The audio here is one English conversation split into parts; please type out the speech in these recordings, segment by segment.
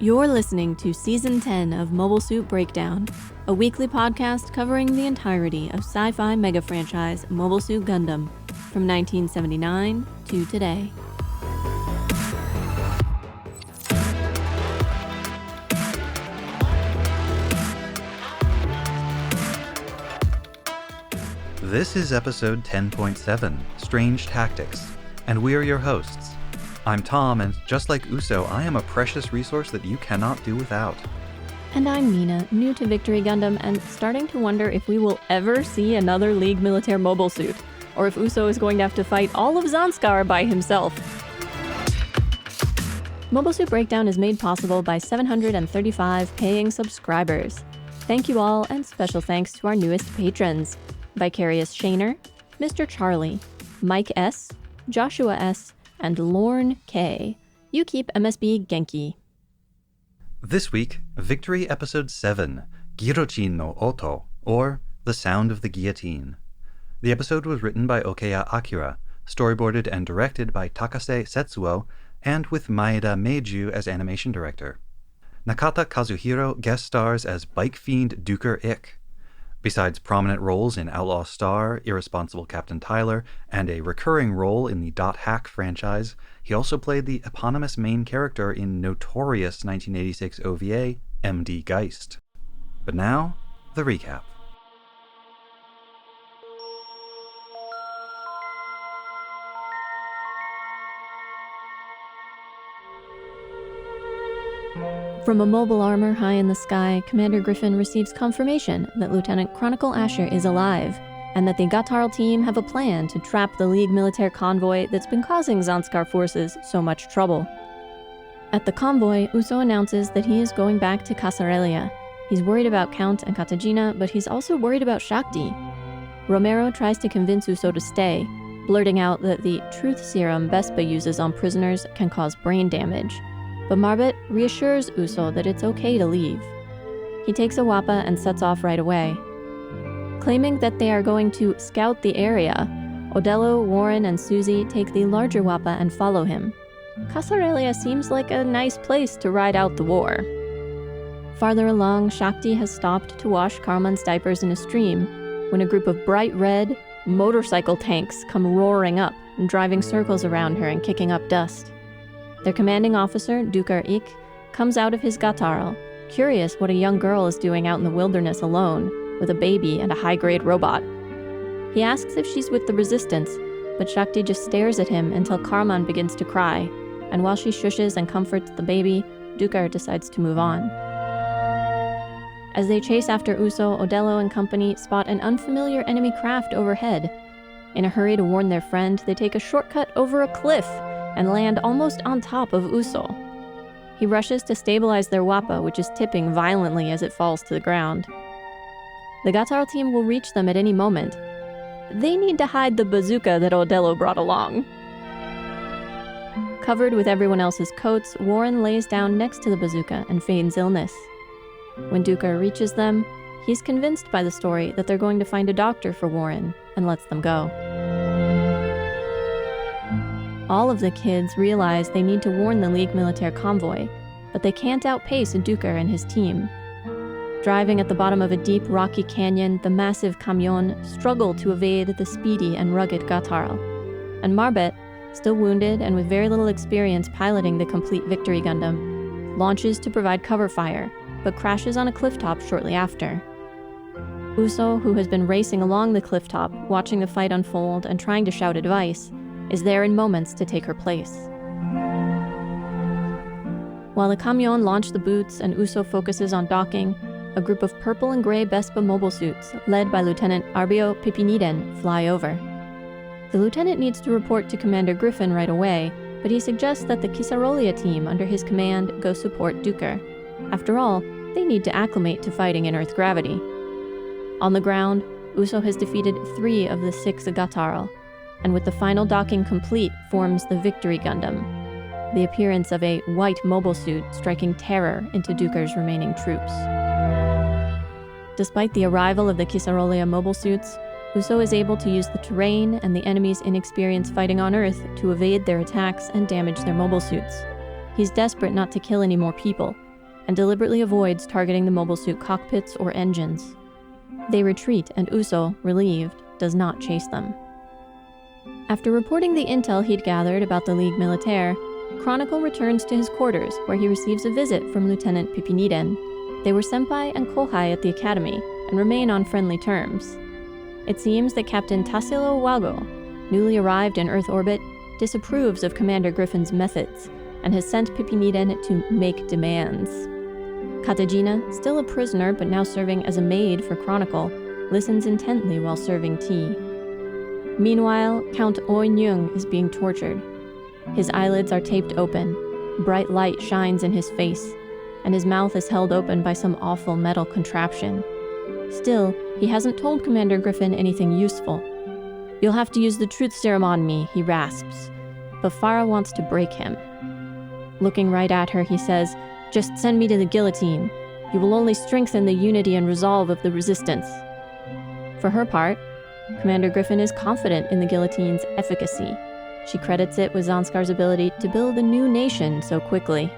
You're listening to Season 10 of Mobile Suit Breakdown, a weekly podcast covering the entirety of sci-fi mega franchise Mobile Suit Gundam, from 1979 to today. This is episode 10.7, Strange Tactics, and we are your hosts. I'm Tom, and just like Uso, I am a precious resource that you cannot do without. And I'm Mina, new to Victory Gundam, and starting to wonder if we will ever see another League Militaire Mobile Suit, or if Uso is going to have to fight all of Zanskar by himself. Mobile Suit Breakdown is made possible by 735 paying subscribers. Thank you all, and special thanks to our newest patrons: Vicarious Shaner, Mr. Charlie, Mike S., Joshua S., and Lorne K. You keep MSB Genki. This week, Victory Episode 7, Guillotine no Oto, or The Sound of the Guillotine. The episode was written by Okeya Akira, storyboarded and directed by Takase Setsuo, and with Maeda Meiju as animation director. Nakata Kazuhiro guest stars as bike fiend Duker Ik. Besides prominent roles in Outlaw Star, Irresponsible Captain Tyler, and a recurring role in the Dot Hack franchise, he also played the eponymous main character in notorious 1986 OVA, MD Geist. But now, the recap. From a mobile armor high in the sky, Commander Griffin receives confirmation that Lieutenant Chronicle Asher is alive, and that the Gatarl team have a plan to trap the League militaire convoy that's been causing Zanskar forces so much trouble. At the convoy, Uso announces that he is going back to Casarelia. He's worried about Count and Katagina, but he's also worried about Shakti. Romero tries to convince Uso to stay, blurting out that the truth serum Vespa uses on prisoners can cause brain damage. But Marbet reassures Uso that it's okay to leave. He takes a Wappa and sets off right away. Claiming that they are going to scout the area, Odello, Warren, and Susie take the larger Wappa and follow him. Casarelia seems like a nice place to ride out the war. Farther along, Shakti has stopped to wash Karman's diapers in a stream when a group of bright red motorcycle tanks come roaring up, driving circles around her and kicking up dust. Their commanding officer, Duker Ik, comes out of his Gatarl, curious what a young girl is doing out in the wilderness alone, with a baby and a high-grade robot. He asks if she's with the Resistance, but Shakti just stares at him until Karman begins to cry, and while she shushes and comforts the baby, Duker decides to move on. As they chase after Uso, Odello and company spot an unfamiliar enemy craft overhead. In a hurry to warn their friend, they take a shortcut over a cliff and land almost on top of Uso. He rushes to stabilize their Wappa, which is tipping violently as it falls to the ground. The Gatarl team will reach them at any moment. They need to hide the bazooka that Odello brought along. Covered with everyone else's coats, Warren lays down next to the bazooka and feigns illness. When Duker reaches them, he's convinced by the story that they're going to find a doctor for Warren and lets them go. All of the kids realize they need to warn the League militaire convoy, but they can't outpace Duker and his team. Driving at the bottom of a deep, rocky canyon, the massive camion struggle to evade the speedy and rugged Gatarl. And Marbet, still wounded and with very little experience piloting the complete Victory Gundam, launches to provide cover fire, but crashes on a clifftop shortly after. Uso, who has been racing along the clifftop, watching the fight unfold and trying to shout advice, is there in moments to take her place. While the camion launch the boots and Uso focuses on docking, a group of purple and gray Vespa mobile suits, led by Lieutenant Arbio Pipiniden, fly over. The lieutenant needs to report to Commander Griffin right away, but he suggests that the Kisarolia team under his command go support Duker. After all, they need to acclimate to fighting in Earth gravity. On the ground, Uso has defeated 3 of the 6 Gatarl, and with the final docking complete, forms the Victory Gundam, the appearance of a white mobile suit striking terror into Duker's remaining troops. Despite the arrival of the Kisarolia mobile suits, Uso is able to use the terrain and the enemy's inexperience fighting on Earth to evade their attacks and damage their mobile suits. He's desperate not to kill any more people, and deliberately avoids targeting the mobile suit cockpits or engines. They retreat, and Uso, relieved, does not chase them. After reporting the intel he'd gathered about the Ligue Militaire, Chronicle returns to his quarters, where he receives a visit from Lieutenant Pipiniden. They were senpai and kohai at the academy, and remain on friendly terms. It seems that Captain Tassilo Wago, newly arrived in Earth orbit, disapproves of Commander Griffin's methods, and has sent Pipiniden to make demands. Katejina, still a prisoner but now serving as a maid for Chronicle, listens intently while serving tea. Meanwhile, Count Oinyung is being tortured. His eyelids are taped open, bright light shines in his face, and his mouth is held open by some awful metal contraption. Still, he hasn't told Commander Griffin anything useful. "You'll have to use the truth serum on me," he rasps, but Farah wants to break him. Looking right at her, he says, "Just send me to the guillotine. You will only strengthen the unity and resolve of the resistance." For her part, Commander Griffin is confident in the guillotine's efficacy. She credits it with Zanskar's ability to build a new nation so quickly.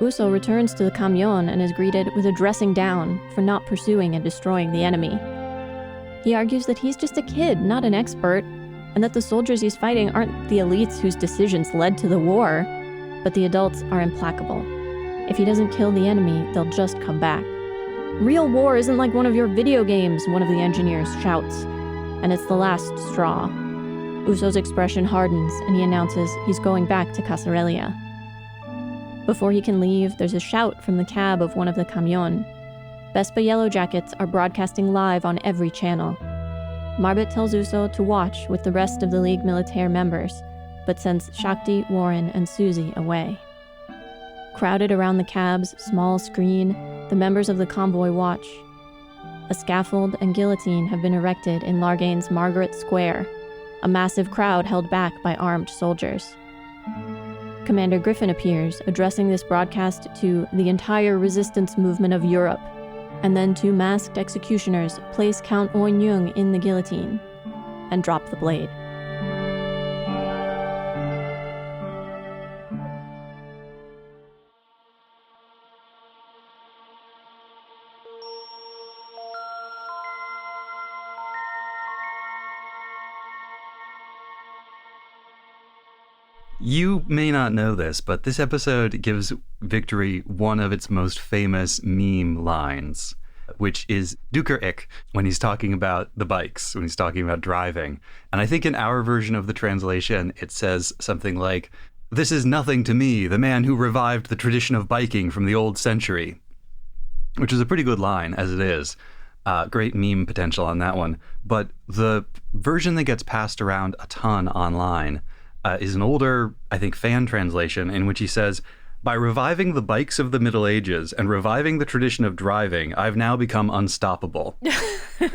Uso returns to the camion and is greeted with a dressing down for not pursuing and destroying the enemy. He argues that he's just a kid, not an expert, and that the soldiers he's fighting aren't the elites whose decisions led to the war, but the adults are implacable. If he doesn't kill the enemy, they'll just come back. "Real war isn't like one of your video games," one of the engineers shouts, and it's the last straw. Uso's expression hardens, and he announces he's going back to Casarelia. Before he can leave, there's a shout from the cab of one of the camion. Vespa Yellow Jackets are broadcasting live on every channel. Marbet tells Uso to watch with the rest of the Ligue Militaire members, but sends Shakti, Warren, and Susie away. Crowded around the cab's small screen, the members of the convoy watch. A scaffold and guillotine have been erected in Largane's Margaret Square, a massive crowd held back by armed soldiers. Commander Griffin appears, addressing this broadcast to the entire resistance movement of Europe, and then two masked executioners place Count Oinyung in the guillotine and drop the blade. You may not know this, but this episode gives Victory one of its most famous meme lines, which is Duker Ik, when he's talking about the bikes, when he's talking about driving. And I think in our version of the translation, it says something like, "This is nothing to me, the man who revived the tradition of biking from the old century," which is a pretty good line as it is. Great meme potential on that one. But the version that gets passed around a ton online is an older, I think, fan translation in which he says, "By reviving the bikes of the Middle Ages and reviving the tradition of driving, I've now become unstoppable,"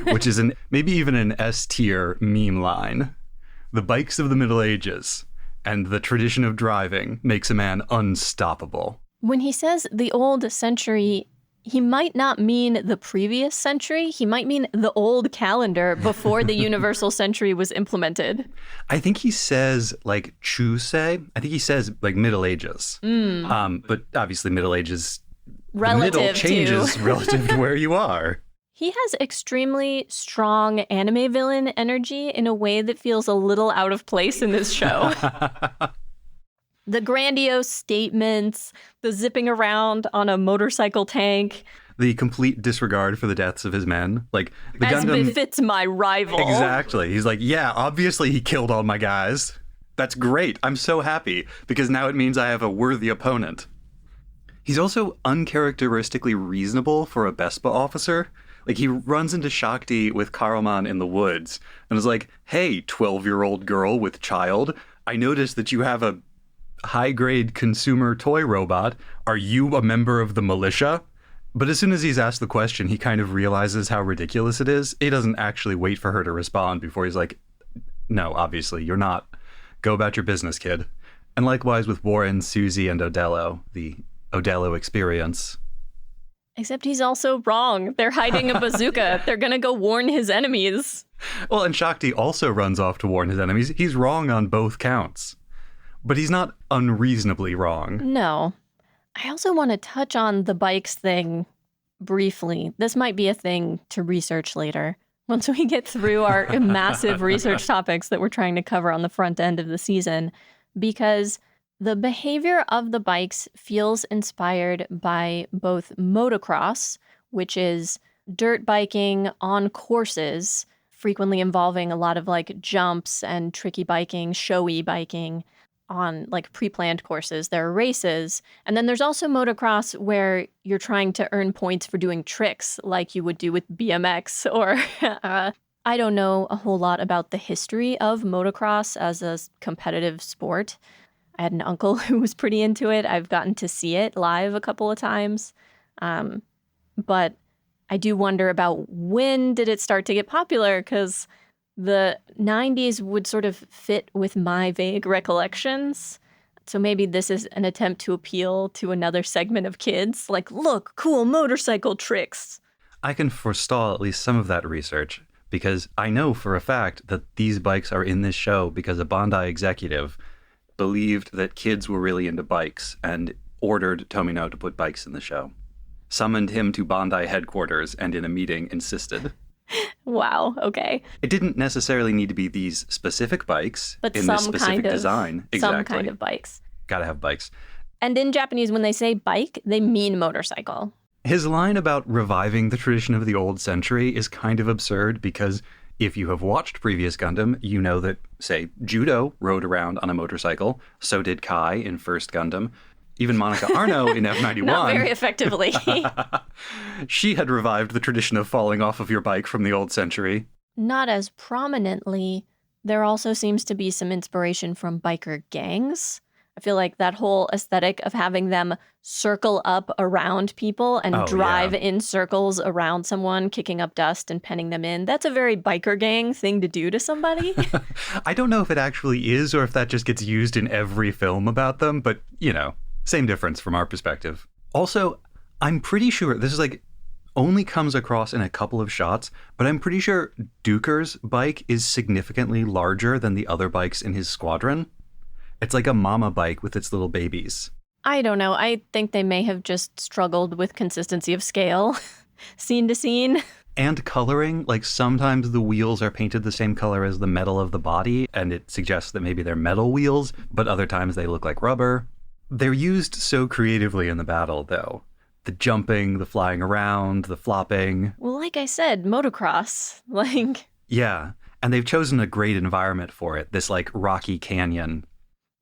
which is maybe even an S-tier meme line. The bikes of the Middle Ages and the tradition of driving makes a man unstoppable. When he says the old century, he might not mean the previous century. He might mean the old calendar before the universal century was implemented. I think he says, like, Chusei. I think he says, like, Middle Ages. But obviously Middle Ages, Relative the middle changes relative to where you are. He has extremely strong anime villain energy in a way that feels a little out of place in this show. The grandiose statements, the zipping around on a motorcycle tank. The complete disregard for the deaths of his men. Like, the As Gundam befits my rival. Exactly. He's like, yeah, obviously he killed all my guys. That's great. I'm so happy because now it means I have a worthy opponent. He's also uncharacteristically reasonable for a Vespa officer. Like, he runs into Shakti with Karuman in the woods and is like, "Hey, 12-year-old girl with child, I noticed that you have a high-grade consumer toy robot. Are you a member of the militia?" But as soon as he's asked the question, he kind of realizes how ridiculous it is. He doesn't actually wait for her to respond before he's like, "No, obviously, you're not. Go about your business, kid." And likewise with Warren, Susie, and Odello, the Odello experience. Except he's also wrong. They're hiding a bazooka. They're gonna go warn his enemies. Well, and Shakti also runs off to warn his enemies. He's wrong on both counts. But he's not unreasonably wrong. No. I also want to touch on the bikes thing briefly. This might be a thing to research later. Once we get through our massive research topics that we're trying to cover on the front end of the season, because the behavior of the bikes feels inspired by both motocross, which is dirt biking on courses, frequently involving a lot of like jumps and tricky biking, showy biking on like pre-planned courses. There are races. And then there's also motocross where you're trying to earn points for doing tricks like you would do with BMX or I don't know a whole lot about the history of motocross as a competitive sport. I had an uncle who was pretty into it. I've gotten to see it live a couple of times. But I do wonder about when did it start to get popular, because the 90s would sort of fit with my vague recollections. So maybe this is an attempt to appeal to another segment of kids. Like, look, cool motorcycle tricks. I can forestall at least some of that research, because I know for a fact that these bikes are in this show because a Bandai executive believed that kids were really into bikes and ordered Tomino to put bikes in the show. Summoned him to Bandai headquarters and in a meeting insisted. Wow, okay. It didn't necessarily need to be these specific bikes but in this specific design. Exactly. Some kind of bikes. Gotta have bikes. And in Japanese, when they say bike, they mean motorcycle. His line about reviving the tradition of the old century is kind of absurd, because if you have watched previous Gundam, you know that, say, Judo rode around on a motorcycle. So did Kai in First Gundam. Even Monica Arno in F91. Not very effectively. She had revived the tradition of falling off of your bike from the old century. Not as prominently. There also seems to be some inspiration from biker gangs. I feel like that whole aesthetic of having them circle up around people and drive in circles around someone, kicking up dust and penning them in. That's a very biker gang thing to do to somebody. I don't know if it actually is or if that just gets used in every film about them, but, you know, same difference from our perspective. Also, I'm pretty sure this is like only comes across in a couple of shots, but I'm pretty sure Duker's bike is significantly larger than the other bikes in his squadron. It's like a mama bike with its little babies. I don't know. I think they may have just struggled with consistency of scale, scene to scene. And coloring, like sometimes the wheels are painted the same color as the metal of the body, and it suggests that maybe they're metal wheels, but other times they look like rubber. They're used so creatively in the battle, though. The jumping, the flying around, the flopping. Well, like I said, motocross. Yeah, and they've chosen a great environment for it, this like rocky canyon.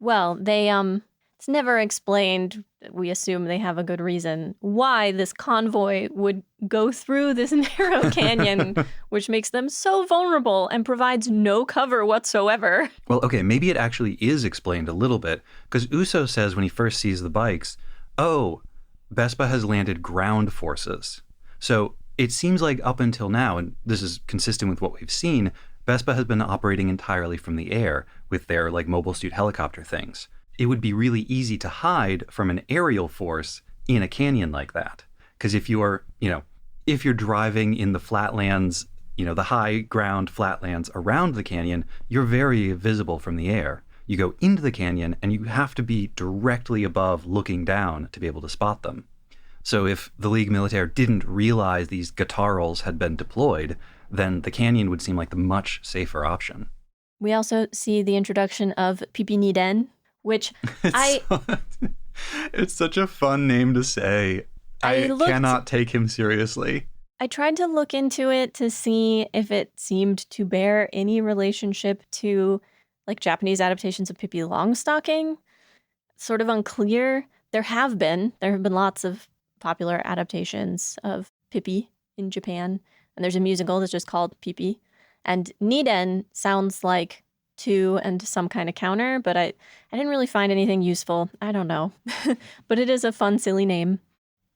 Well, it's never explained, we assume they have a good reason, why this convoy would go through this narrow canyon, which makes them so vulnerable and provides no cover whatsoever. Well, okay, maybe it actually is explained a little bit, because Uso says when he first sees the bikes, oh, Vespa has landed ground forces. So it seems like up until now, and this is consistent with what we've seen, Vespa has been operating entirely from the air with their like mobile suit helicopter things. It would be really easy to hide from an aerial force in a canyon like that. Because if you're driving in the flatlands, the high ground flatlands around the canyon, you're very visible from the air. You go into the canyon and you have to be directly above looking down to be able to spot them. So if the Ligue Militaire didn't realize these Guitarals had been deployed, then the canyon would seem like the much safer option. We also see the introduction of Pipiniden, which It's such a fun name to say. I cannot take him seriously. I tried to look into it to see if it seemed to bear any relationship to like Japanese adaptations of Pippi Longstocking. Sort of unclear. There have been lots of popular adaptations of Pippi in Japan. And there's a musical that's just called Pippi. And Niden sounds like two and some kind of counter, but I didn't really find anything useful. I don't know. But it is a fun, silly name.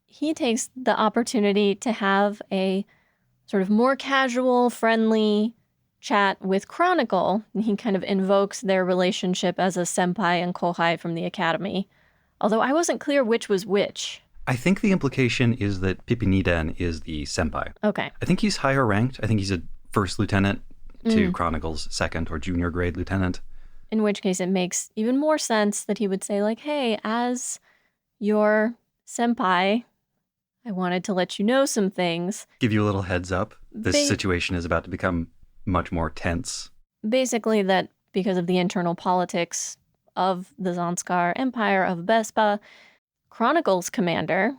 He takes the opportunity to have a sort of more casual, friendly chat with Chronicle. He kind of invokes their relationship as a senpai and kohai from the academy. Although I wasn't clear which was which. I think the implication is that Pipiniden is the senpai. Okay. I think he's higher ranked. I think he's a first lieutenant to Chronicle's second or junior grade lieutenant. In which case it makes even more sense that he would say like, hey, as your Senpai, I wanted to let you know some things. Give you a little heads up. This situation is about to become much more tense. Basically that because of the internal politics of the Zanskar Empire of Bespa, Chronicles commander,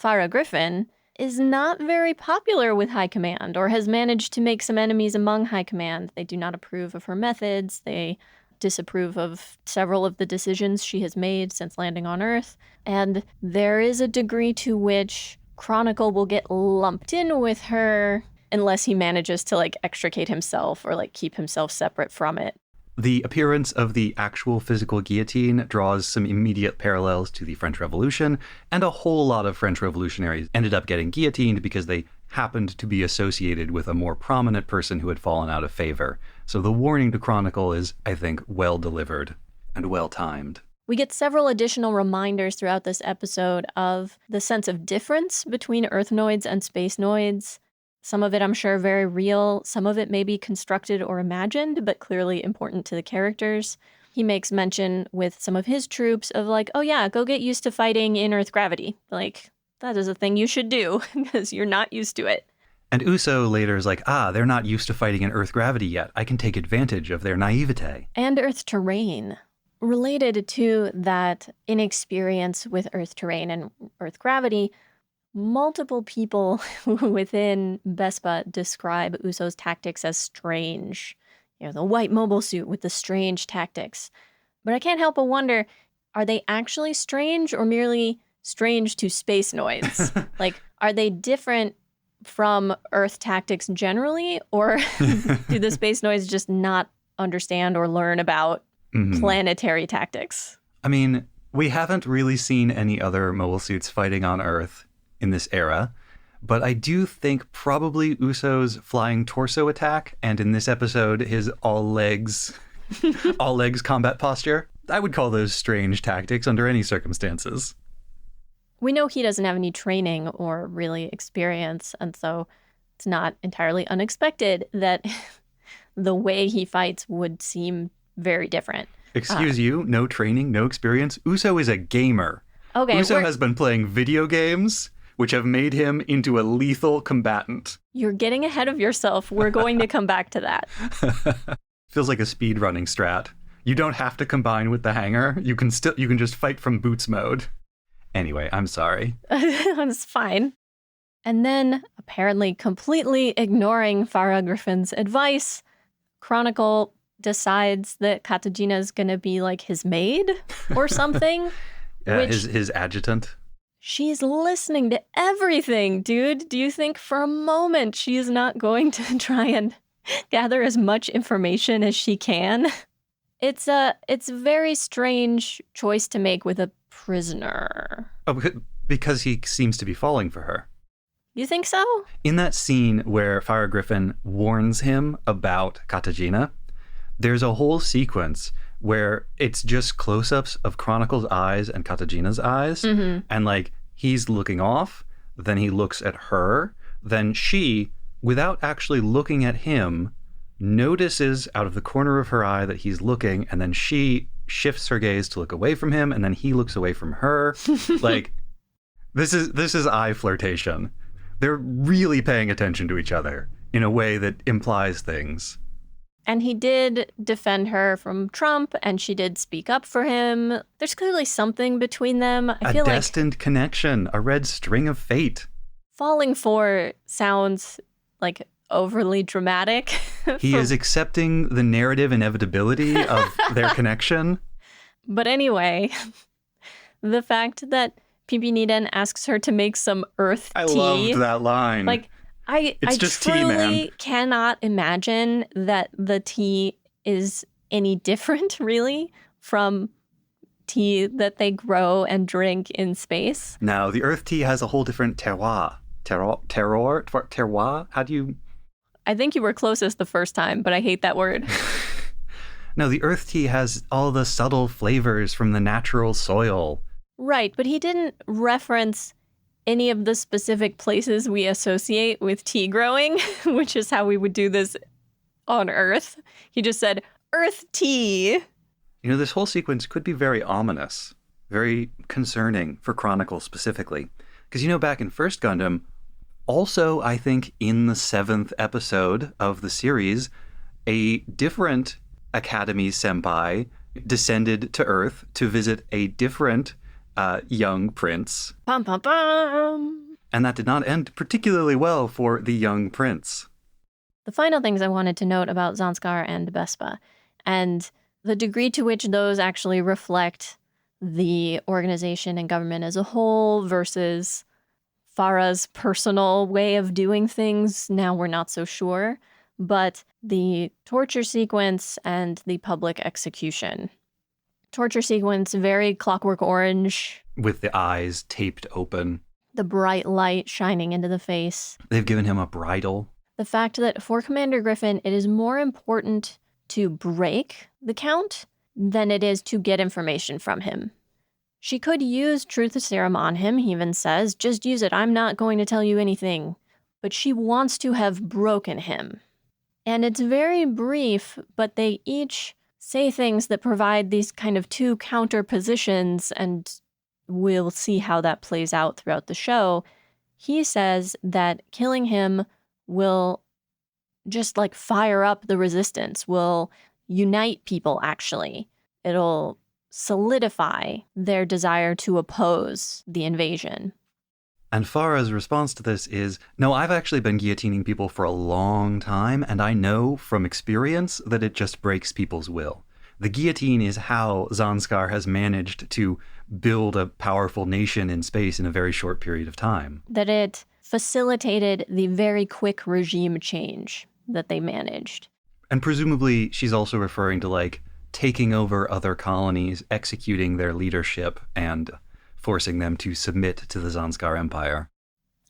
Farah Griffin, is not very popular with High Command or has managed to make some enemies among High Command. They do not approve of her methods. They disapprove of several of the decisions she has made since landing on Earth. And there is a degree to which Chronicle will get lumped in with her unless he manages to extricate himself or keep himself separate from it. The appearance of the actual physical guillotine draws some immediate parallels to the French Revolution, and a whole lot of French revolutionaries ended up getting guillotined because they happened to be associated with a more prominent person who had fallen out of favor. So the warning to Chronicle is, I think, well delivered and well timed. We get several additional reminders throughout this episode of the sense of difference between Earthnoids and Spacenoids. Some of it, I'm sure, very real. Some of it may be constructed or imagined, but clearly important to the characters. He makes mention with some of his troops of oh yeah, go get used to fighting in Earth gravity. That is a thing you should do because you're not used to it. And Uso later is they're not used to fighting in Earth gravity yet. I can take advantage of their naivete. And Earth terrain. Related to that inexperience with Earth terrain and Earth gravity, multiple people within Bespa describe Uso's tactics as strange. The white mobile suit with the strange tactics. But I can't help but wonder, are they actually strange or merely strange to Spacenoids? Are they different from Earth tactics generally, or do the Spacenoids just not understand or learn about planetary tactics? I mean, we haven't really seen any other mobile suits fighting on Earth in this era, but I do think probably Uso's flying torso attack, and in this episode, his all legs combat posture, I would call those strange tactics under any circumstances. We know he doesn't have any training or really experience, and so it's not entirely unexpected that the way he fights would seem very different. Excuse you, no training, no experience. Uso is a gamer. Okay, Uso has been playing video games, which have made him into a lethal combatant. You're getting ahead of yourself. We're going to come back to that. Feels like a speedrunning strat. You don't have to combine with the hanger. You can just fight from boots mode. Anyway, I'm sorry. It's fine. And then, apparently completely ignoring Farah Griffin's advice, Chronicle decides that Katajina's gonna be his maid or something. Yeah, his adjutant. She's listening to everything, dude. Do you think for a moment she's not going to try and gather as much information as she can? It's a very strange choice to make with a prisoner. Oh, because he seems to be falling for her. You think so? In that scene where Farah Griffin warns him about Katajina, there's a whole sequence where it's just close-ups of Chronicle's eyes and Katajina's eyes, and he's looking off, then he looks at her, then she, without actually looking at him, notices out of the corner of her eye that he's looking, and then she shifts her gaze to look away from him, and then he looks away from her. This is eye flirtation. They're really paying attention to each other in a way that implies things. And he did defend her from Trump, and she did speak up for him. There's clearly something between them. I feel a destined connection, a red string of fate. Falling for sounds overly dramatic. He is accepting the narrative inevitability of their connection. But anyway, the fact that Pipi Niden asks her to make some Earth tea. I loved that line. I truly cannot imagine that the tea is any different, really, from tea that they grow and drink in space. No, the Earth tea has a whole different terroir. Terroir? How do you... I think you were closest the first time, but I hate that word. No, the Earth tea has all the subtle flavors from the natural soil. Right, but he didn't reference any of the specific places we associate with tea growing, which is how we would do this on Earth. He just said, Earth tea. This whole sequence could be very ominous. very concerning for Chronicle specifically. Because, back in First Gundam, also, I think in the 7th episode of the series, a different Academy senpai descended to Earth to visit a different young prince. Pum, pum, pum. And that did not end particularly well for the young prince. The final things I wanted to note about Zanskar and Vespa, and the degree to which those actually reflect the organization and government as a whole versus Farah's personal way of doing things, now we're not so sure. But the torture sequence and the public execution. Torture sequence, very Clockwork Orange. With the eyes taped open. The bright light shining into the face. They've given him a bridle. The fact that for Commander Griffin, it is more important to break the Count than it is to get information from him. She could use Truth Serum on him, he even says, just use it, I'm not going to tell you anything. But she wants to have broken him. And it's very brief, but they each say things that provide these kind of two counter positions, and we'll see how that plays out throughout the show. He says that killing him will just like fire up the resistance, will unite people actually. It'll solidify their desire to oppose the invasion. And Farah's response to this is, no, I've actually been guillotining people for a long time, and I know from experience that it just breaks people's will. The guillotine is how Zanskar has managed to build a powerful nation in space in a very short period of time. That it facilitated the very quick regime change that they managed. And presumably she's also referring to like taking over other colonies, executing their leadership, and forcing them to submit to the Zanskar Empire.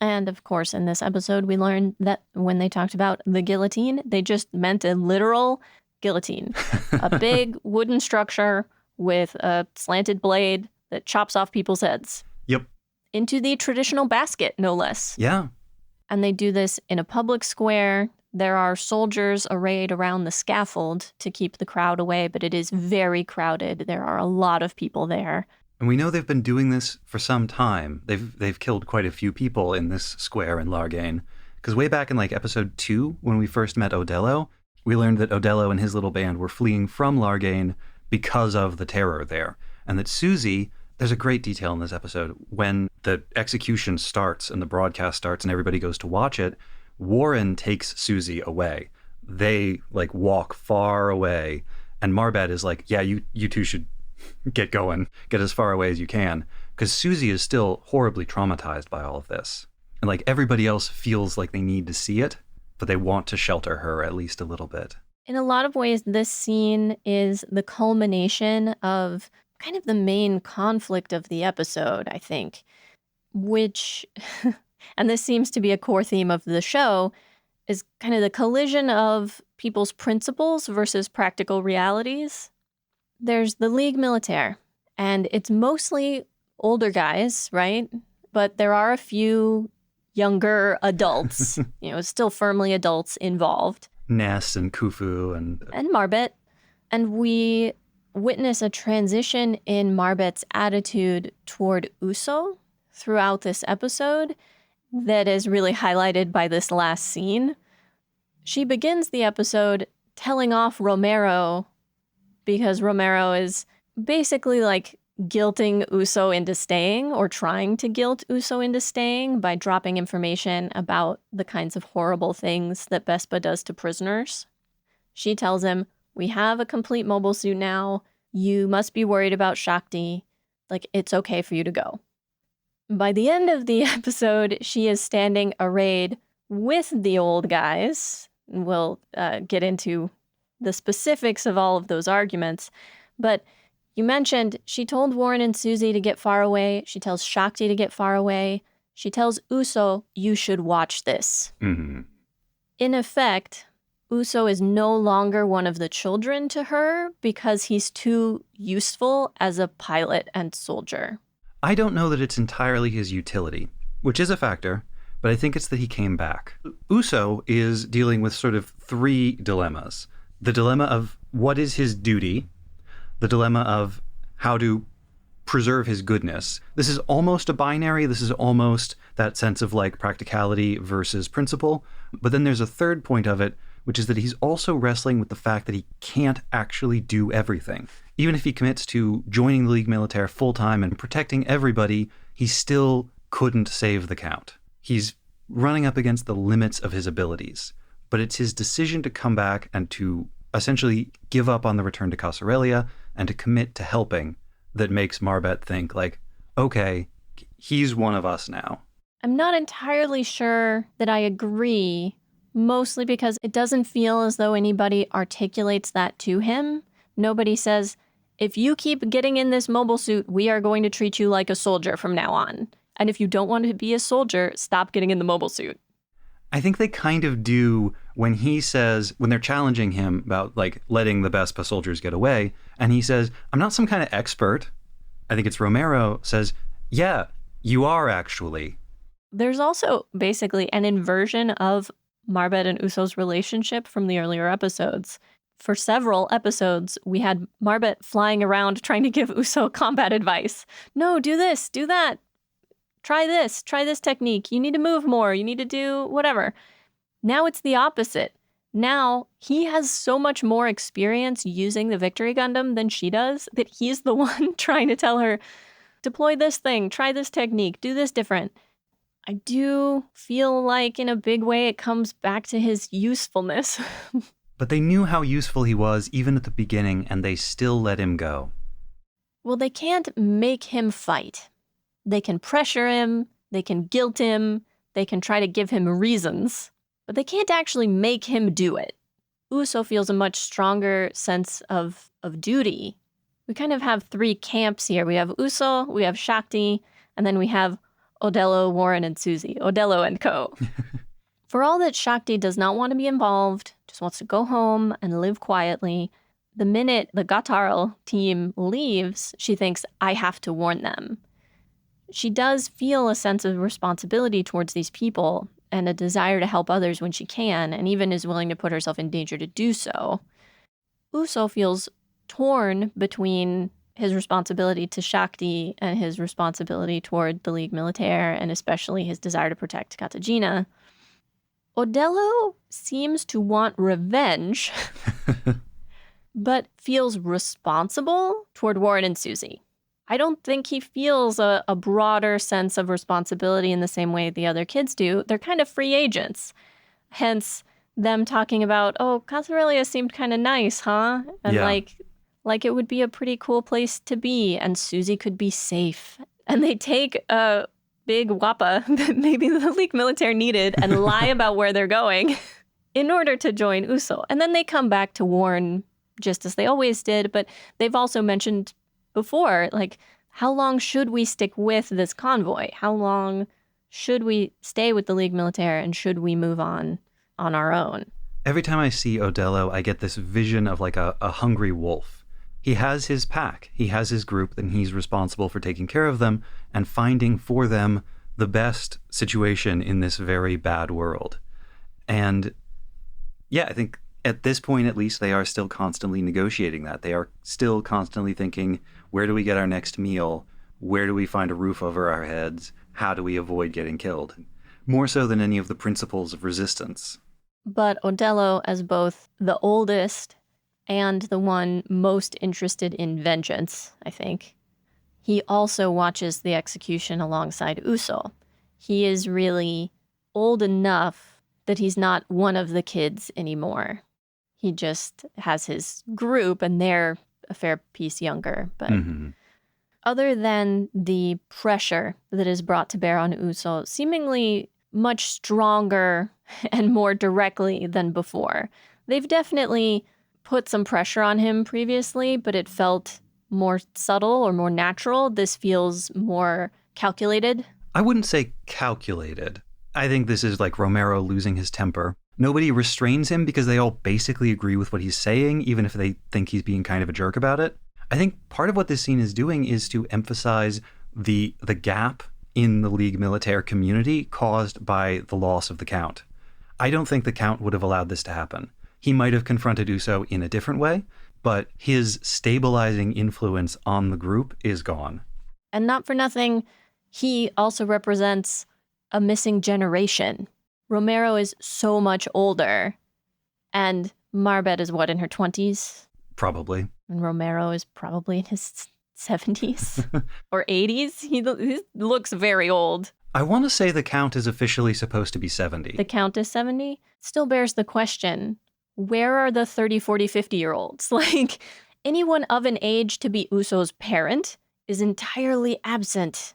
And of course, in this episode, we learned that when they talked about the guillotine, they just meant a literal guillotine. A big wooden structure with a slanted blade that chops off people's heads. Yep. Into the traditional basket, no less. Yeah. And they do this in a public square. There are soldiers arrayed around the scaffold to keep the crowd away, but it is very crowded. There are a lot of people there. And we know they've been doing this for some time. They've killed quite a few people in this square in Largain. Because way back in like episode 2, when we first met Odello, we learned that Odello and his little band were fleeing from Largain because of the terror there. And that Susie, there's a great detail in this episode, when the execution starts and the broadcast starts and everybody goes to watch it, Warren takes Susie away. They like walk far away. And Marbet is like, yeah, you two should get going, get as far away as you can, because Susie is still horribly traumatized by all of this. And like everybody else feels like they need to see it, but they want to shelter her at least a little bit. In a lot of ways, this scene is the culmination of kind of the main conflict of the episode, I think, which, and this seems to be a core theme of the show, is kind of the collision of people's principles versus practical realities. There's the League Militaire, and it's mostly older guys, right? But there are a few younger adults, still firmly adults involved. Ness and Khufu and Marbet. And we witness a transition in Marbet's attitude toward Uso throughout this episode that is really highlighted by this last scene. She begins the episode telling off Romero because Romero is basically like guilting Uso into staying, or trying to guilt Uso into staying by dropping information about the kinds of horrible things that Vespa does to prisoners. She tells him, we have a complete mobile suit now. You must be worried about Shakti. Like, it's okay for you to go. By the end of the episode, she is standing arrayed with the old guys. We'll get into the specifics of all of those arguments. But you mentioned she told Warren and Susie to get far away. She tells Shakti to get far away. She tells Uso, you should watch this. Mm-hmm. In effect, Uso is no longer one of the children to her because he's too useful as a pilot and soldier. I don't know that it's entirely his utility, which is a factor, but I think it's that he came back. Uso is dealing with sort of 3 dilemmas. The dilemma of what is his duty, the dilemma of how to preserve his goodness. This is almost a binary. This is almost that sense of like practicality versus principle. But then there's a third point of it, which is that he's also wrestling with the fact that he can't actually do everything. Even if he commits to joining the League Militaire full-time and protecting everybody, he still couldn't save the Count. He's running up against the limits of his abilities. But it's his decision to come back and to essentially give up on the return to Casarelia and to commit to helping that makes Marbet think like, okay, he's one of us now. I'm not entirely sure that I agree, mostly because it doesn't feel as though anybody articulates that to him. Nobody says, if you keep getting in this mobile suit, we are going to treat you like a soldier from now on. And if you don't want to be a soldier, stop getting in the mobile suit. I think they kind of do when he says, when they're challenging him about like letting the Bespa soldiers get away, and he says, I'm not some kind of expert. I think it's Romero says, yeah, you are actually. There's also basically an inversion of Marbet and Uso's relationship from the earlier episodes. For several episodes, we had Marbet flying around trying to give Uso combat advice. No, do this, do that. Try this technique. You need to move more. You need to do whatever. Now it's the opposite. Now he has so much more experience using the Victory Gundam than she does that he's the one trying to tell her, deploy this thing, try this technique, do this different. I do feel like in a big way it comes back to his usefulness. But they knew how useful he was even at the beginning, and they still let him go. Well, they can't make him fight. They can pressure him, they can guilt him, they can try to give him reasons, but they can't actually make him do it. Uso feels a much stronger sense of duty. We kind of have three camps here. We have Uso, we have Shakti, and then we have Odello, Warren, and Suzy. Odello and co. For all that Shakti does not want to be involved, just wants to go home and live quietly, the minute the Gatarl team leaves, she thinks, I have to warn them. She does feel a sense of responsibility towards these people and a desire to help others when she can, and even is willing to put herself in danger to do so. Uso feels torn between his responsibility to Shakti and his responsibility toward the League Militaire, and especially his desire to protect Katagina. Odello seems to want revenge, but feels responsible toward Warren and Suzy. I don't think he feels a broader sense of responsibility in the same way the other kids do. They're kind of free agents. Hence, them talking about, oh, Casarelia seemed kind of nice, huh? And like it would be a pretty cool place to be, and Suzy could be safe. And they take a big wappa that maybe the League Militaire needed and lie about where they're going in order to join Uso. And then they come back to warn, just as they always did, but they've also mentioned before, like, how long should we stick with this convoy? How long should we stay with the League Militaire, and should we move on our own? Every time I see Odello, I get this vision of like a hungry wolf. He has his pack, he has his group, and he's responsible for taking care of them and finding for them the best situation in this very bad world. And yeah, I think at this point, at least, they are still constantly negotiating that. They are still constantly thinking, where do we get our next meal? Where do we find a roof over our heads? How do we avoid getting killed? More so than any of the principles of resistance. But Odello, as both the oldest and the one most interested in vengeance, I think, he also watches the execution alongside Uso. He is really old enough that he's not one of the kids anymore. He just has his group, and they're a fair piece younger. But other than the pressure that is brought to bear on Uso, seemingly much stronger and more directly than before, they've definitely put some pressure on him previously, but it felt more subtle or more natural. This feels more calculated. I wouldn't say calculated. I think this is like Romero losing his temper. Nobody restrains him because they all basically agree with what he's saying, even if they think he's being kind of a jerk about it. I think part of what this scene is doing is to emphasize the gap in the League Militaire community caused by the loss of the Count. I don't think the Count would have allowed this to happen. He might have confronted Uso in a different way, but his stabilizing influence on the group is gone. And not for nothing, he also represents a missing generation. Romero is so much older, and Marbet is what, in her 20s? Probably. And Romero is probably in his 70s or 80s. He looks very old. I want to say the Count is officially supposed to be 70. The Count is 70? Still bears the question, where are the 30, 40, 50-year-olds? Like, anyone of an age to be Uso's parent is entirely absent.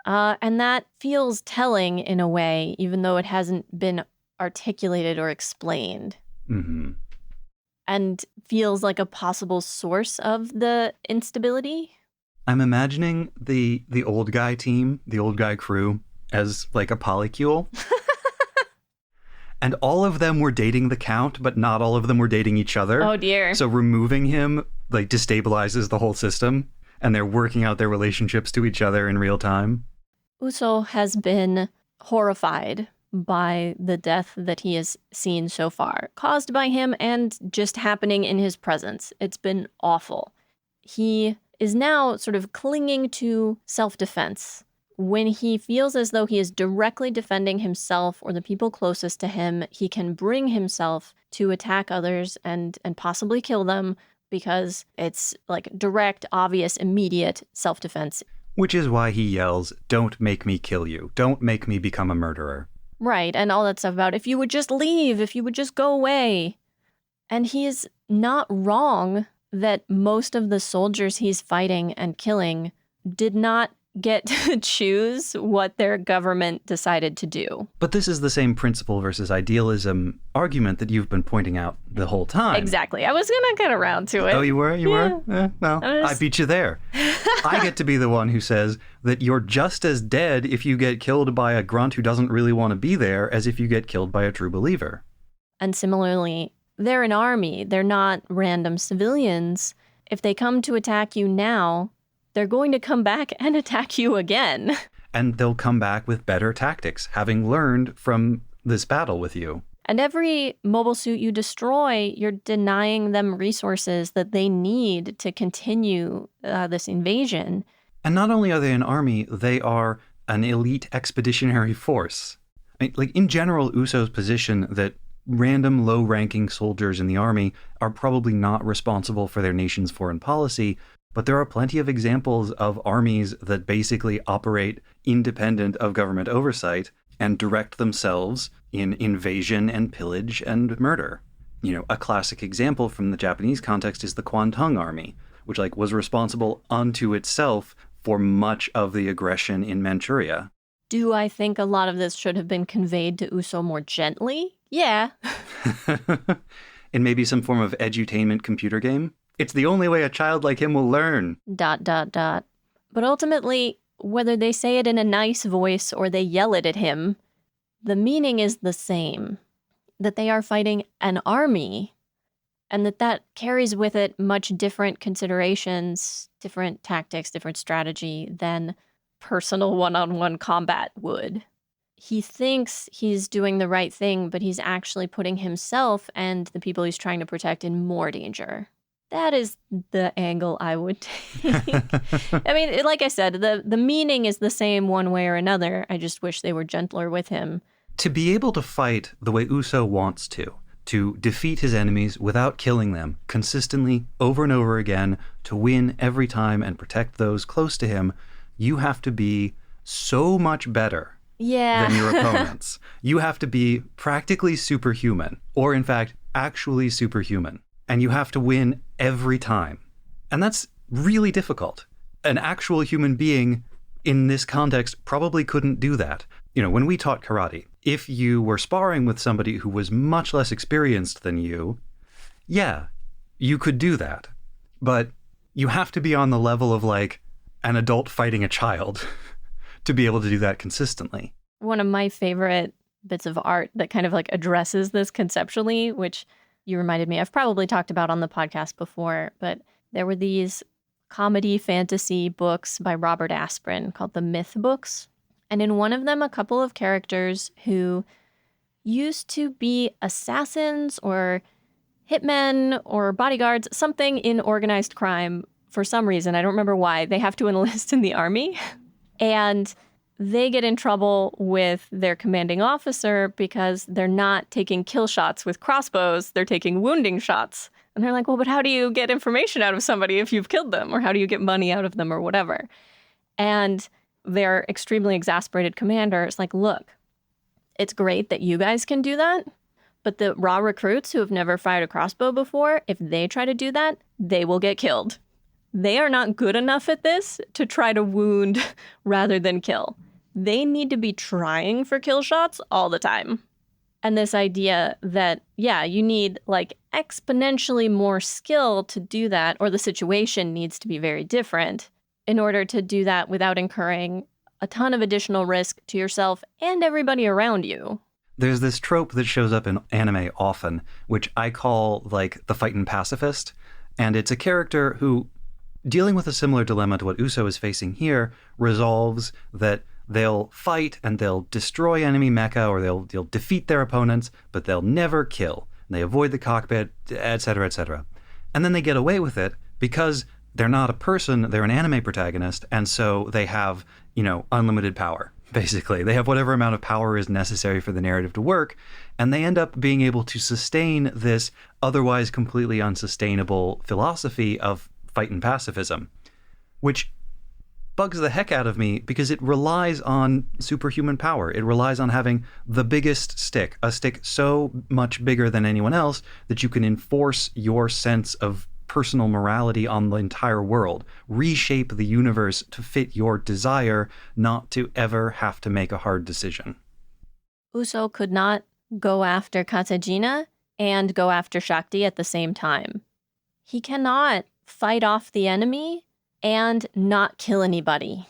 And that feels telling in a way, even though it hasn't been articulated or explained. Mm-hmm. And feels like a possible source of the instability. I'm imagining the old guy team, the old guy crew, as like a polycule. And all of them were dating the Count, but not all of them were dating each other. Oh, dear. So removing him, like, destabilizes the whole system, and they're working out their relationships to each other in real time. Uso has been horrified by the death that he has seen so far, caused by him and just happening in his presence. It's been awful. He is now sort of clinging to self-defense. When he feels as though he is directly defending himself or the people closest to him, he can bring himself to attack others and possibly kill them because it's like direct, obvious, immediate self-defense. Which is why he yells, "Don't make me kill you. Don't make me become a murderer." Right, and all that stuff about if you would just leave, if you would just go away. And he is not wrong that most of the soldiers he's fighting and killing did not get to choose what their government decided to do. But this is the same principle versus idealism argument that you've been pointing out the whole time. Exactly. I was going to get around to it. Oh, you were? You Yeah. were? Well, I beat you there. I get to be the one who says that you're just as dead if you get killed by a grunt who doesn't really want to be there as if you get killed by a true believer. And similarly, they're an army. They're not random civilians. If they come to attack you now, they're going to come back and attack you again. And they'll come back with better tactics, having learned from this battle with you. And every mobile suit you destroy, you're denying them resources that they need to continue this invasion. And not only are they an army, they are an elite expeditionary force. I mean, like, in general, Uso's position that random low-ranking soldiers in the army are probably not responsible for their nation's foreign policy, but there are plenty of examples of armies that basically operate independent of government oversight and direct themselves in invasion and pillage and murder. You know, a classic example from the Japanese context is the Kwantung Army, which was responsible unto itself for much of the aggression in Manchuria. Do I think a lot of this should have been conveyed to Uso more gently? Yeah. In maybe some form of edutainment computer game? It's the only way a child like him will learn. ... But ultimately, whether they say it in a nice voice or they yell it at him, the meaning is the same. That they are fighting an army, and that carries with it much different considerations, different tactics, different strategy than personal one-on-one combat would. He thinks he's doing the right thing, but he's actually putting himself and the people he's trying to protect in more danger. That is the angle I would take. I mean, like I said, the meaning is the same one way or another. I just wish they were gentler with him. To be able to fight the way Uso wants to defeat his enemies without killing them consistently over and over again, to win every time and protect those close to him, you have to be so much better than your opponents. You have to be practically superhuman, or in fact, actually superhuman. And you have to win every time. And that's really difficult. An actual human being in this context probably couldn't do that. You know, when we taught karate, if you were sparring with somebody who was much less experienced than you, yeah, you could do that. But you have to be on the level of like an adult fighting a child to be able to do that consistently. One of my favorite bits of art that kind of like addresses this conceptually, which you reminded me, I've probably talked about on the podcast before, but there were these comedy fantasy books by Robert Asprin called the Myth Books. And in one of them, a couple of characters who used to be assassins or hitmen or bodyguards, something in organized crime, for some reason, I don't remember why, they have to enlist in the army. And they get in trouble with their commanding officer because they're not taking kill shots with crossbows, they're taking wounding shots. And they're like, well, but how do you get information out of somebody if you've killed them? Or how do you get money out of them or whatever? And their extremely exasperated commander is like, look, it's great that you guys can do that, but the raw recruits who have never fired a crossbow before, if they try to do that, they will get killed. They are not good enough at this to try to wound rather than kill. They need to be trying for kill shots all the time. And this idea that, yeah, you need like exponentially more skill to do that, or the situation needs to be very different in order to do that without incurring a ton of additional risk to yourself and everybody around you. There's this trope that shows up in anime often, which I call like the fightin' pacifist. And it's a character who, dealing with a similar dilemma to what Uso is facing here, resolves that they'll fight and they'll destroy enemy mecha, or they'll defeat their opponents, but they'll never kill. And they avoid the cockpit, etc., etc. And then they get away with it because they're not a person, they're an anime protagonist, and so they have, unlimited power, basically. They have whatever amount of power is necessary for the narrative to work, and they end up being able to sustain this otherwise completely unsustainable philosophy of fightin' pacifism, which bugs the heck out of me because it relies on superhuman power. It relies on having the biggest stick, a stick so much bigger than anyone else that you can enforce your sense of personal morality on the entire world, reshape the universe to fit your desire, not to ever have to make a hard decision. Uso could not go after Katajina and go after Shakti at the same time. He cannot fight off the enemy and not kill anybody.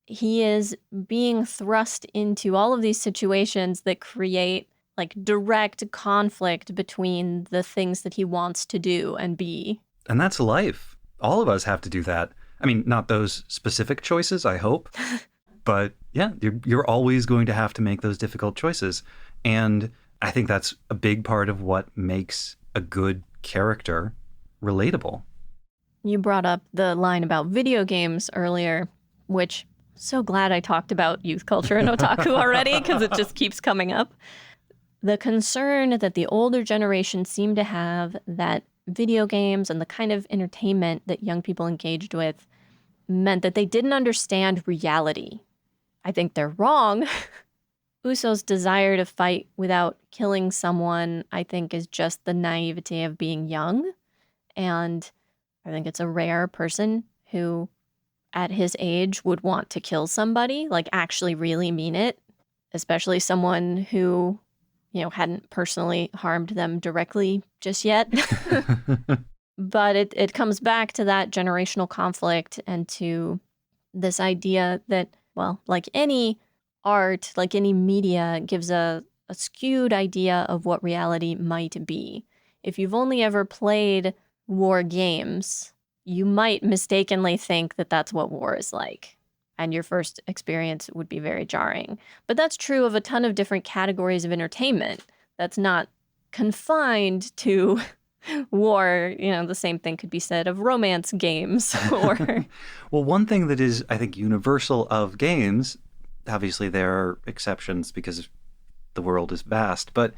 He is being thrust into all of these situations that create like direct conflict between the things that he wants to do and be. And that's life. All of us have to do that. I mean, not those specific choices, I hope. But yeah, you're always going to have to make those difficult choices. And I think that's a big part of what makes a good character relatable. You brought up the line about video games earlier, which so glad I talked about youth culture and otaku already, because it just keeps coming up. The concern that the older generation seemed to have that video games and the kind of entertainment that young people engaged with meant that they didn't understand reality. I think they're wrong. Uso's desire to fight without killing someone, I think, is just the naivete of being young. And I think it's a rare person who, at his age, would want to kill somebody, like actually really mean it, especially someone who, hadn't personally harmed them directly just yet. But it comes back to that generational conflict and to this idea that, well, like any art, like any media, gives a skewed idea of what reality might be. If you've only ever played war games, you might mistakenly think that that's what war is like. And your first experience would be very jarring. But that's true of a ton of different categories of entertainment. That's not confined to war. The same thing could be said of romance games or... Well, one thing that is, I think, universal of games, obviously there are exceptions because the world is vast, but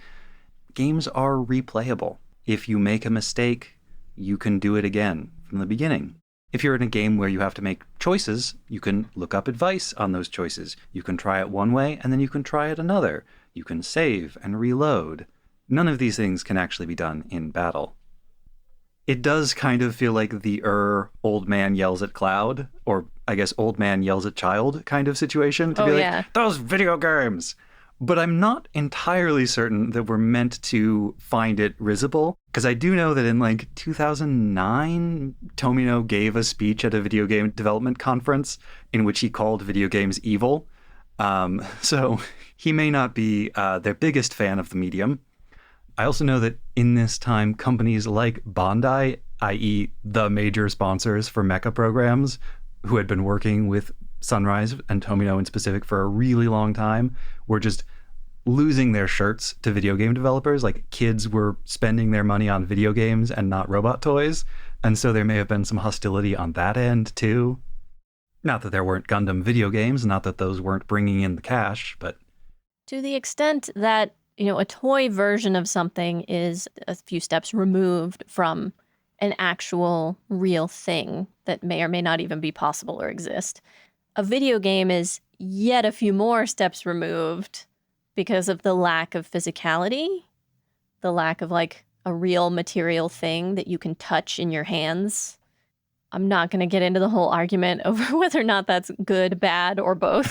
games are replayable. If you make a mistake, you can do it again from the beginning. If you're in a game where you have to make choices, you can look up advice on those choices. You can try it one way, and then you can try it another. You can save and reload. None of these things can actually be done in battle. It does kind of feel like the old man yells at cloud, or I guess old man yells at child kind of situation. To be like, those video games! But I'm not entirely certain that we're meant to find it risible, because I do know that in 2009, Tomino gave a speech at a video game development conference in which he called video games evil. So he may not be their biggest fan of the medium. I also know that in this time, companies like Bandai, i.e. the major sponsors for mecha programs, who had been working with Sunrise and Tomino in specific for a really long time, were just losing their shirts to video game developers. Like, kids were spending their money on video games and not robot toys. And so there may have been some hostility on that end, too. Not that there weren't Gundam video games, not that those weren't bringing in the cash, but... To the extent that, a toy version of something is a few steps removed from an actual real thing that may or may not even be possible or exist, a video game is yet a few more steps removed because of the lack of physicality, the lack of like a real material thing that you can touch in your hands. I'm not going to get into the whole argument over whether or not that's good, bad, or both.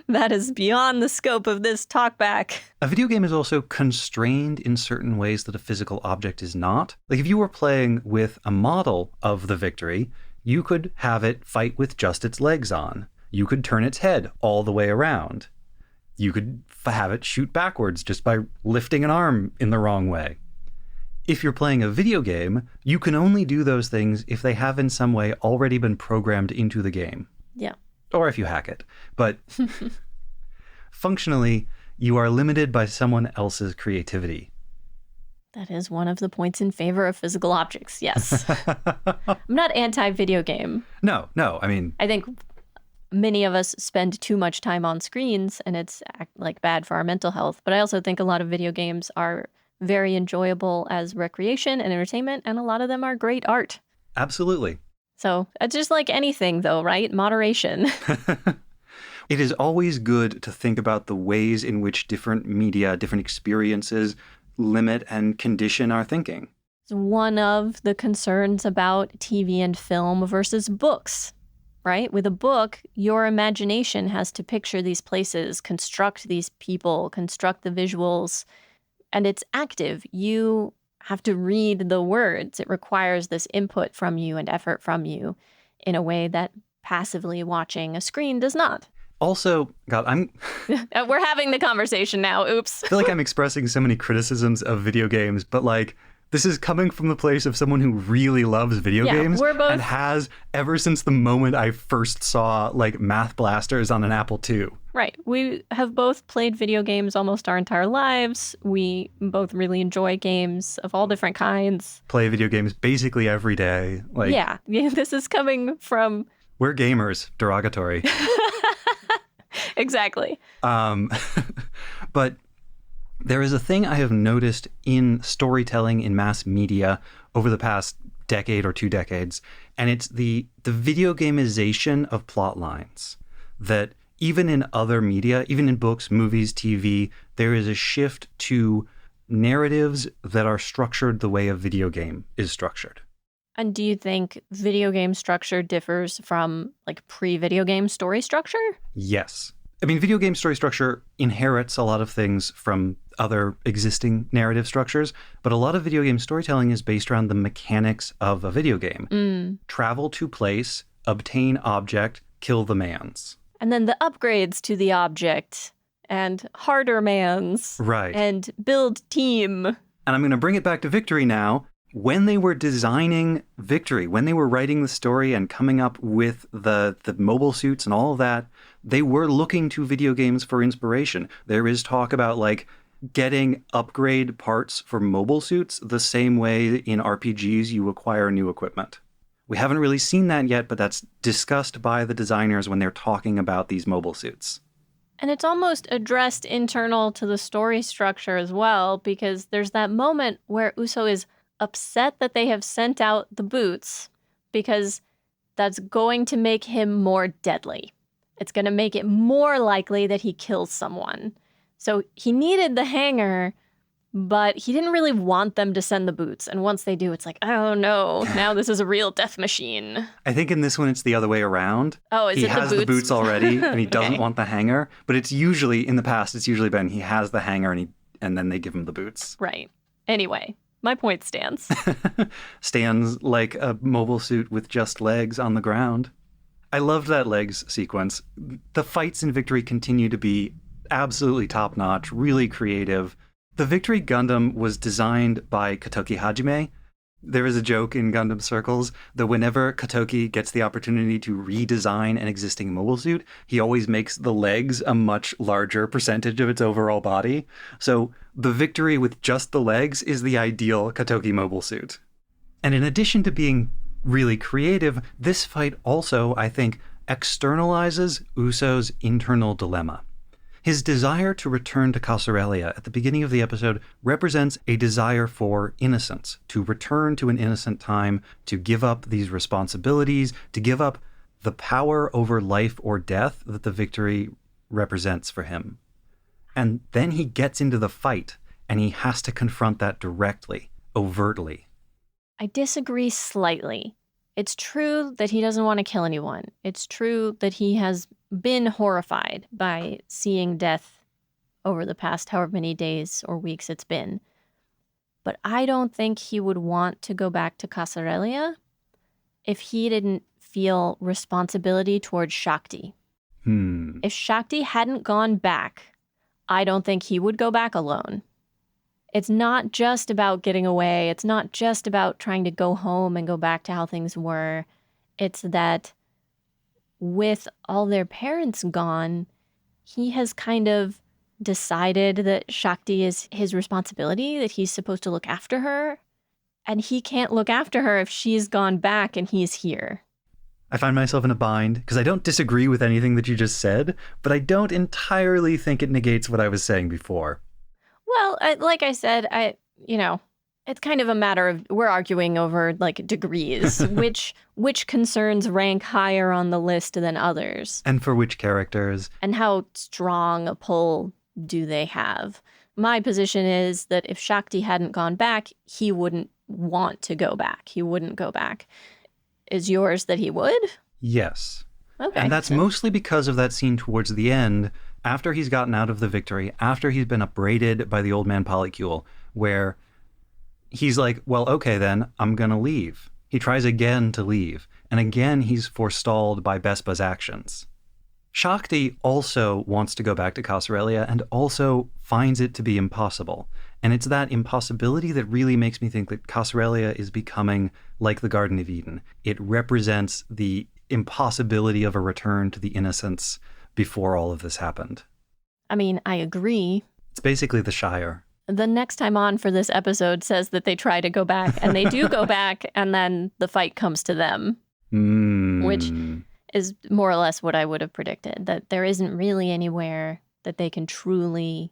That is beyond the scope of this talkback. A video game is also constrained in certain ways that a physical object is not. Like, if you were playing with a model of the Victory, you could have it fight with just its legs on. You could turn its head all the way around. You could have it shoot backwards just by lifting an arm in the wrong way. If you're playing a video game, you can only do those things if they have in some way already been programmed into the game. Yeah. Or if you hack it. But functionally, you are limited by someone else's creativity. That is one of the points in favor of physical objects, yes. I'm not anti-video game. No. I mean... I think many of us spend too much time on screens, and it's like bad for our mental health. But I also think a lot of video games are very enjoyable as recreation and entertainment, and a lot of them are great art. Absolutely. So it's just like anything, though, right? Moderation. It is always good to think about the ways in which different media, different experiences limit and condition our thinking. It's one of the concerns about TV and film versus books, right? With a book, your imagination has to picture these places, construct these people, construct the visuals, and it's active. You have to read the words. It requires this input from you and effort from you in a way that passively watching a screen does not. Also, God, We're having the conversation now. Oops. I feel like I'm expressing so many criticisms of video games, but like, this is coming from the place of someone who really loves video games we're both... and has ever since the moment I first saw like math blasters on an Apple II. Right. We have both played video games almost our entire lives. We both really enjoy games of all different kinds. Play video games basically every day. Like, yeah, this is coming from... We're gamers, derogatory. Exactly. But there is a thing I have noticed in storytelling in mass media over the past decade or 2 decades, and it's the video gamization of plot lines. That even in other media, even in books, movies, TV, there is a shift to narratives that are structured the way a video game is structured. And do you think video game structure differs from like pre-video game story structure? Yes. I mean, video game story structure inherits a lot of things from other existing narrative structures, but a lot of video game storytelling is based around the mechanics of a video game. Travel to place, obtain object, kill the mans. And then the upgrades to the object and harder mans. Right. And build team. And I'm going to bring it back to Victory now. When they were designing Victory, when they were writing the story and coming up with the mobile suits and all of that, they were looking to video games for inspiration. There is talk about like getting upgrade parts for mobile suits the same way in RPGs you acquire new equipment. We haven't really seen that yet, but that's discussed by the designers when they're talking about these mobile suits. And it's almost addressed internal to the story structure as well, because there's that moment where Uso is upset that they have sent out the boots because that's going to make him more deadly. It's going to make it more likely that he kills someone. So he needed the hanger, but he didn't really want them to send the boots. And once they do, it's like, oh no, now this is a real death machine. I think in this one, it's the other way around. Oh, is it the boots? He has the boots already, and he doesn't Okay. want the hanger. But it's usually, in the past, it's usually been he has the hanger, and then they give him the boots. Right. Anyway, my point stands. Stands like a mobile suit with just legs on the ground. I loved that legs sequence. The fights in Victory continue to be absolutely top-notch, really creative. The Victory Gundam was designed by Kotoki Hajime, There is a joke in Gundam circles that whenever Katoki gets the opportunity to redesign an existing mobile suit, he always makes the legs a much larger percentage of its overall body. So the Victory with just the legs is the ideal Katoki mobile suit. And in addition to being really creative, this fight also, I think, externalizes Uso's internal dilemma. His desire to return to Casarelia at the beginning of the episode represents a desire for innocence, to return to an innocent time, to give up these responsibilities, to give up the power over life or death that the Victory represents for him. And then he gets into the fight, and he has to confront that directly, overtly. I disagree slightly. It's true that he doesn't want to kill anyone. It's true that he has been horrified by seeing death over the past however many days or weeks it's been. But I don't think he would want to go back to Casarelia if he didn't feel responsibility towards Shakti. If Shakti hadn't gone back, I don't think he would go back alone. It's not just about getting away. It's not just about trying to go home and go back to how things were. It's that with all their parents gone, he has kind of decided that Shakti is his responsibility, that he's supposed to look after her. And he can't look after her if she's gone back and he's here. I find myself in a bind because I don't disagree with anything that you just said, but I don't entirely think it negates what I was saying before. Well, like I said, it's kind of a matter of we're arguing over like degrees, which concerns rank higher on the list than others. And for which characters. And how strong a pull do they have. My position is that if Shakti hadn't gone back, he wouldn't want to go back. He wouldn't go back. Is yours that he would? Yes. Okay. And that's mostly because of that scene towards the end, after he's gotten out of the Victory, after he's been upbraided by the old man Polycule, where he's like, well, okay, then I'm going to leave. He tries again to leave. And again, he's forestalled by Bespa's actions. Shakti also wants to go back to Casarelia and also finds it to be impossible. And it's that impossibility that really makes me think that Casarelia is becoming like the Garden of Eden. It represents the impossibility of a return to the innocence before all of this happened. I mean, I agree. It's basically the Shire. The next time on for this episode says that they try to go back, and they do go back, and then the fight comes to them, which is more or less what I would have predicted, that there isn't really anywhere that they can truly,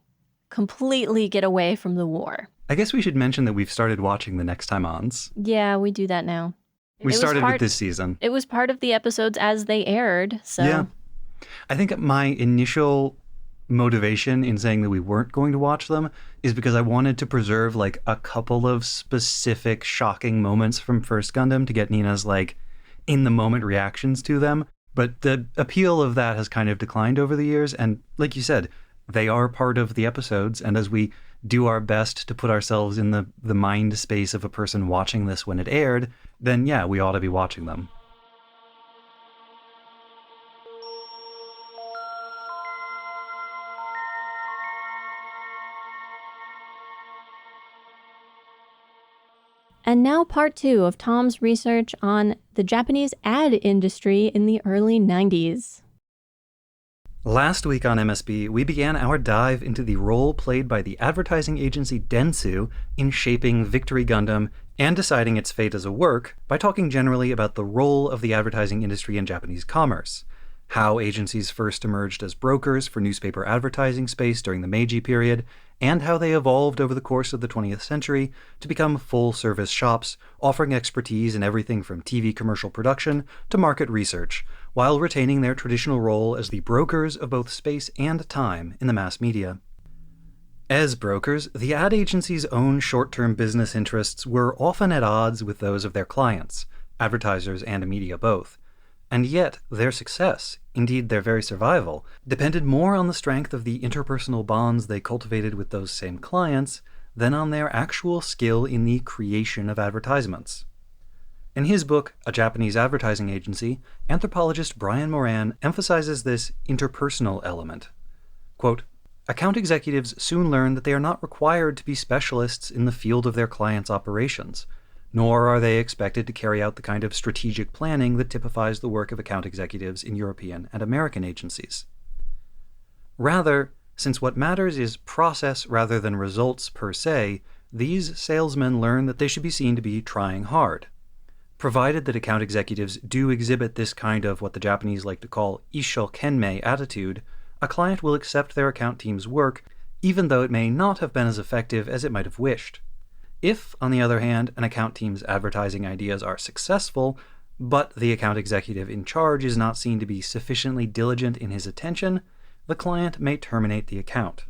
completely get away from the war. I guess we should mention that we've started watching the Next Time Ons. Yeah, we do that now. We started with this season. It was part of the episodes as they aired, so... Yeah. I think my initial motivation in saying that we weren't going to watch them is because I wanted to preserve like a couple of specific shocking moments from First Gundam to get Nina's like in the moment reactions to them. But the appeal of that has kind of declined over the years. And like you said, they are part of the episodes. And as we do our best to put ourselves in the mind space of a person watching this when it aired, then yeah, we ought to be watching them. And now part 2 of Tom's research on the Japanese ad industry in the early 90s. Last week on MSB, we began our dive into the role played by the advertising agency Dentsu in shaping Victory Gundam and deciding its fate as a work by talking generally about the role of the advertising industry in Japanese commerce, how agencies first emerged as brokers for newspaper advertising space during the Meiji period, and how they evolved over the course of the 20th century to become full-service shops, offering expertise in everything from TV commercial production to market research, while retaining their traditional role as the brokers of both space and time in the mass media. As brokers, the ad agency's own short-term business interests were often at odds with those of their clients, advertisers and media both. And yet, their success, indeed their very survival, depended more on the strength of the interpersonal bonds they cultivated with those same clients than on their actual skill in the creation of advertisements. In his book, A Japanese Advertising Agency, anthropologist Brian Moran emphasizes this interpersonal element. Quote, "Account executives soon learn that they are not required to be specialists in the field of their clients' operations, nor are they expected to carry out the kind of strategic planning that typifies the work of account executives in European and American agencies. Rather, since what matters is process rather than results per se, these salesmen learn that they should be seen to be trying hard. Provided that account executives do exhibit this kind of what the Japanese like to call ishokenmei attitude, a client will accept their account team's work even though it may not have been as effective as it might have wished. If, on the other hand, an account team's advertising ideas are successful, but the account executive in charge is not seen to be sufficiently diligent in his attention, the client may terminate the account.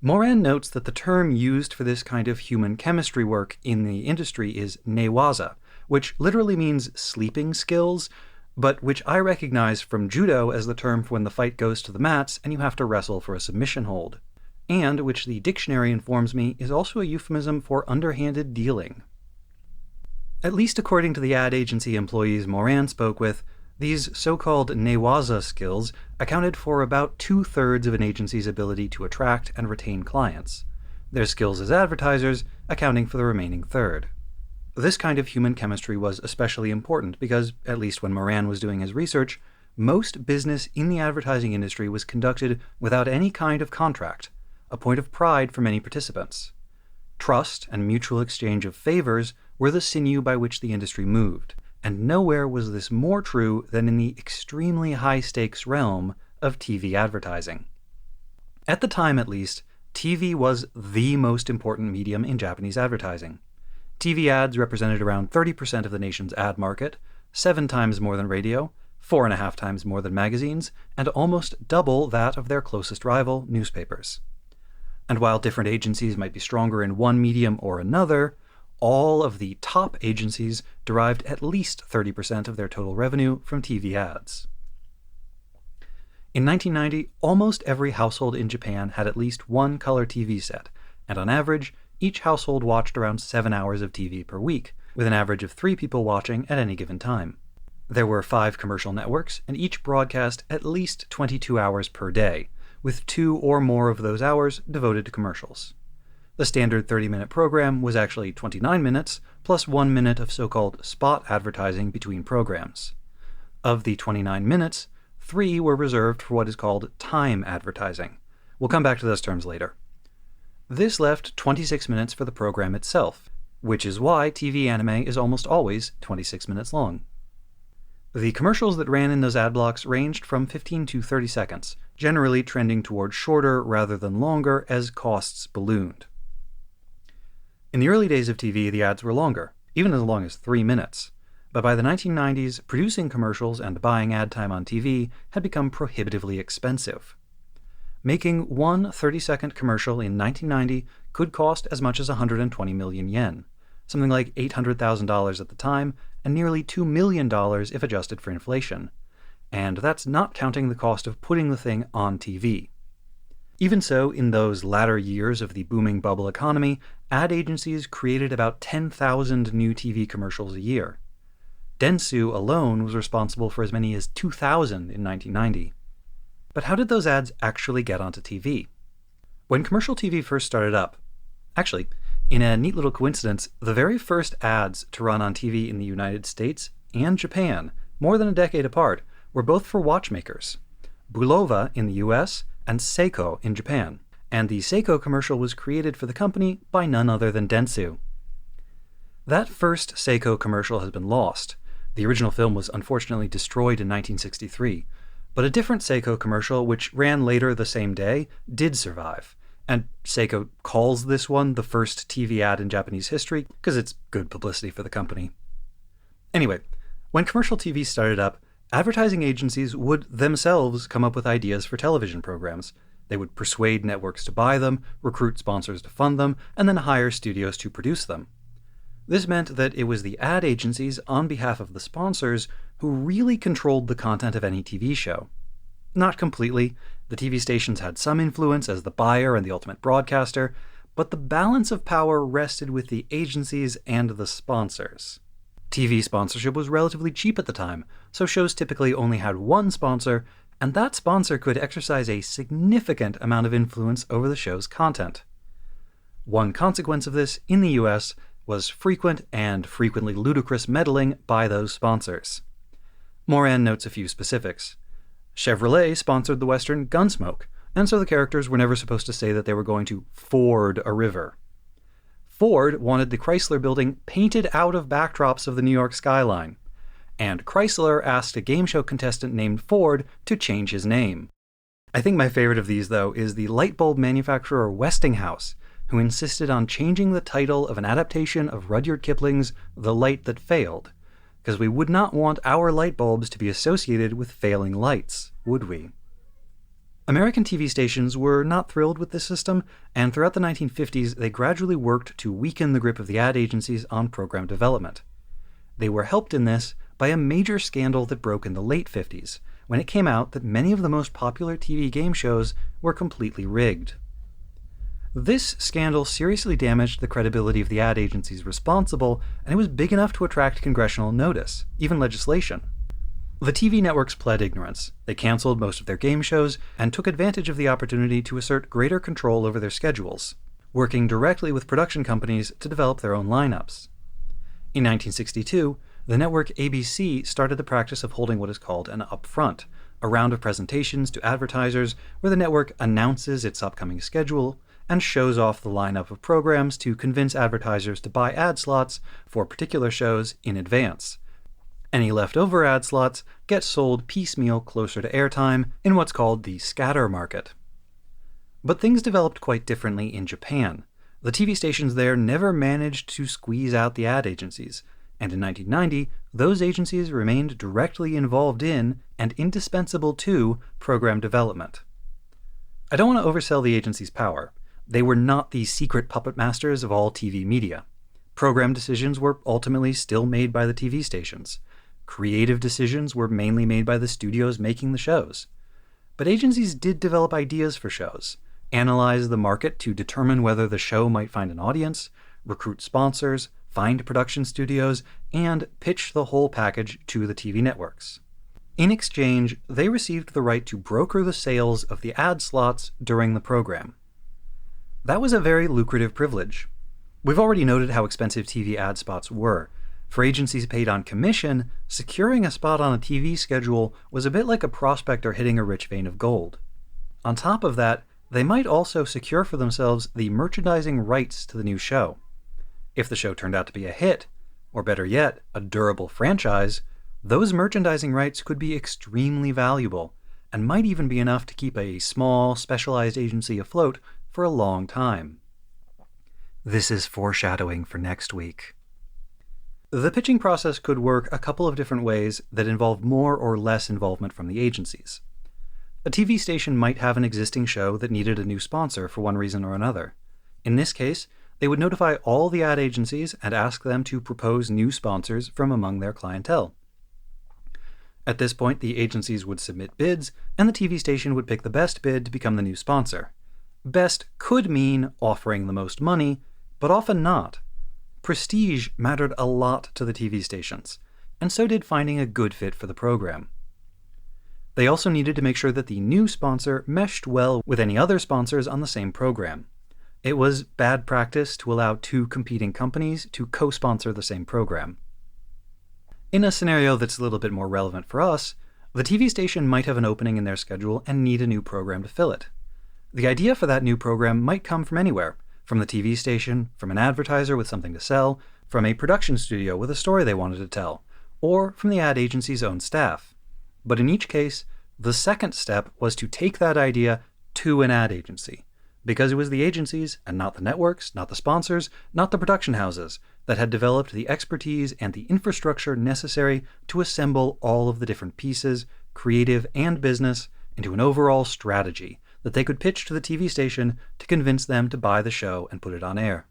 Moran notes that the term used for this kind of human chemistry work in the industry is newaza, which literally means sleeping skills, but which I recognize from judo as the term for when the fight goes to the mats and you have to wrestle for a submission hold, and which the dictionary informs me is also a euphemism for underhanded dealing. At least according to the ad agency employees Moran spoke with, these so-called newaza skills accounted for about 2/3 of an agency's ability to attract and retain clients, their skills as advertisers accounting for the remaining third. This kind of human chemistry was especially important because, at least when Moran was doing his research, most business in the advertising industry was conducted without any kind of contract, a point of pride for many participants. Trust and mutual exchange of favors were the sinew by which the industry moved, and nowhere was this more true than in the extremely high-stakes realm of TV advertising. At the time, at least, TV was the most important medium in Japanese advertising. TV ads represented around 30% of the nation's ad market, 7 times more than radio, 4.5 times more than magazines, and almost double that of their closest rival, newspapers. And while different agencies might be stronger in one medium or another, all of the top agencies derived at least 30% of their total revenue from TV ads. In 1990, almost every household in Japan had at least one color TV set, and on average, each household watched around 7 hours of TV per week, with an average of 3 people watching at any given time. There were 5 commercial networks, and each broadcast at least 22 hours per day, with 2 or more of those hours devoted to commercials. The standard 30-minute program was actually 29 minutes, plus 1 minute of so-called spot advertising between programs. Of the 29 minutes, 3 were reserved for what is called time advertising. We'll come back to those terms later. This left 26 minutes for the program itself, which is why TV anime is almost always 26 minutes long. The commercials that ran in those ad blocks ranged from 15 to 30 seconds, generally trending toward shorter rather than longer as costs ballooned. In the early days of TV, the ads were longer, even as long as 3 minutes. But by the 1990s, producing commercials and buying ad time on TV had become prohibitively expensive. Making one 30-second commercial in 1990 could cost as much as 120 million yen, something like $800,000 at the time, and nearly $2 million if adjusted for inflation. And that's not counting the cost of putting the thing on TV. Even so, in those latter years of the booming bubble economy, ad agencies created about 10,000 new TV commercials a year. Dentsu alone was responsible for as many as 2,000 in 1990. But how did those ads actually get onto TV? When commercial TV first started up, actually, in a neat little coincidence, the very first ads to run on TV in the United States and Japan, more than a decade apart, were both for watchmakers. Bulova in the US and Seiko in Japan, and the Seiko commercial was created for the company by none other than Dentsu. That first Seiko commercial has been lost. The original film was unfortunately destroyed in 1963, but a different Seiko commercial, which ran later the same day, did survive. And Seiko calls this one the first TV ad in Japanese history because it's good publicity for the company. Anyway, when commercial TV started up, advertising agencies would themselves come up with ideas for television programs. They would persuade networks to buy them, recruit sponsors to fund them, and then hire studios to produce them. This meant that it was the ad agencies, on behalf of the sponsors, who really controlled the content of any TV show. Not completely. The TV stations had some influence as the buyer and the ultimate broadcaster, but the balance of power rested with the agencies and the sponsors. TV sponsorship was relatively cheap at the time, so shows typically only had one sponsor, and that sponsor could exercise a significant amount of influence over the show's content. One consequence of this, in the US, was frequent and frequently ludicrous meddling by those sponsors. Moran notes a few specifics. Chevrolet sponsored the Western Gunsmoke, and so the characters were never supposed to say that they were going to ford a river. Ford wanted the Chrysler building painted out of backdrops of the New York skyline, and Chrysler asked a game show contestant named Ford to change his name. I think my favorite of these, though, is the light bulb manufacturer Westinghouse, who insisted on changing the title of an adaptation of Rudyard Kipling's The Light That Failed, because we would not want our light bulbs to be associated with failing lights, would we? American TV stations were not thrilled with this system, and throughout the 1950s they gradually worked to weaken the grip of the ad agencies on program development. They were helped in this by a major scandal that broke in the late 50s, when it came out that many of the most popular TV game shows were completely rigged. This scandal seriously damaged the credibility of the ad agencies responsible, and it was big enough to attract congressional notice, even legislation. The TV networks pled ignorance. They canceled most of their game shows and took advantage of the opportunity to assert greater control over their schedules, working directly with production companies to develop their own lineups. In 1962, the network ABC started the practice of holding what is called an upfront, a round of presentations to advertisers where the network announces its upcoming schedule and shows off the lineup of programs to convince advertisers to buy ad slots for particular shows in advance. Any leftover ad slots get sold piecemeal closer to airtime in what's called the scatter market. But things developed quite differently in Japan. The TV stations there never managed to squeeze out the ad agencies, and in 1990, those agencies remained directly involved in and indispensable to program development. I don't want to oversell the agency's power. They were not the secret puppet masters of all TV media. Program decisions were ultimately still made by the TV stations. Creative decisions were mainly made by the studios making the shows. But agencies did develop ideas for shows, analyze the market to determine whether the show might find an audience, recruit sponsors, find production studios, and pitch the whole package to the TV networks. In exchange, they received the right to broker the sales of the ad slots during the program. That was a very lucrative privilege. We've already noted how expensive TV ad spots were. For agencies paid on commission, securing a spot on a TV schedule was a bit like a prospector hitting a rich vein of gold. On top of that, they might also secure for themselves the merchandising rights to the new show. If the show turned out to be a hit, or better yet, a durable franchise, those merchandising rights could be extremely valuable, and might even be enough to keep a small, specialized agency afloat for a long time. This is foreshadowing for next week. The pitching process could work a couple of different ways that involve more or less involvement from the agencies. A TV station might have an existing show that needed a new sponsor for one reason or another. In this case, they would notify all the ad agencies and ask them to propose new sponsors from among their clientele. At this point, the agencies would submit bids, and the TV station would pick the best bid to become the new sponsor. Best could mean offering the most money, but often not. Prestige mattered a lot to the TV stations, and so did finding a good fit for the program. They also needed to make sure that the new sponsor meshed well with any other sponsors on the same program. It was bad practice to allow two competing companies to co-sponsor the same program. In a scenario that's a little bit more relevant for us, the TV station might have an opening in their schedule and need a new program to fill it. The idea for that new program might come from anywhere, from the TV station, from an advertiser with something to sell, from a production studio with a story they wanted to tell, or from the ad agency's own staff. But in each case, the second step was to take that idea to an ad agency, because it was the agencies, and not the networks, not the sponsors, not the production houses, that had developed the expertise and the infrastructure necessary to assemble all of the different pieces, creative and business, into an overall strategy that they could pitch to the TV station to convince them to buy the show and put it on air.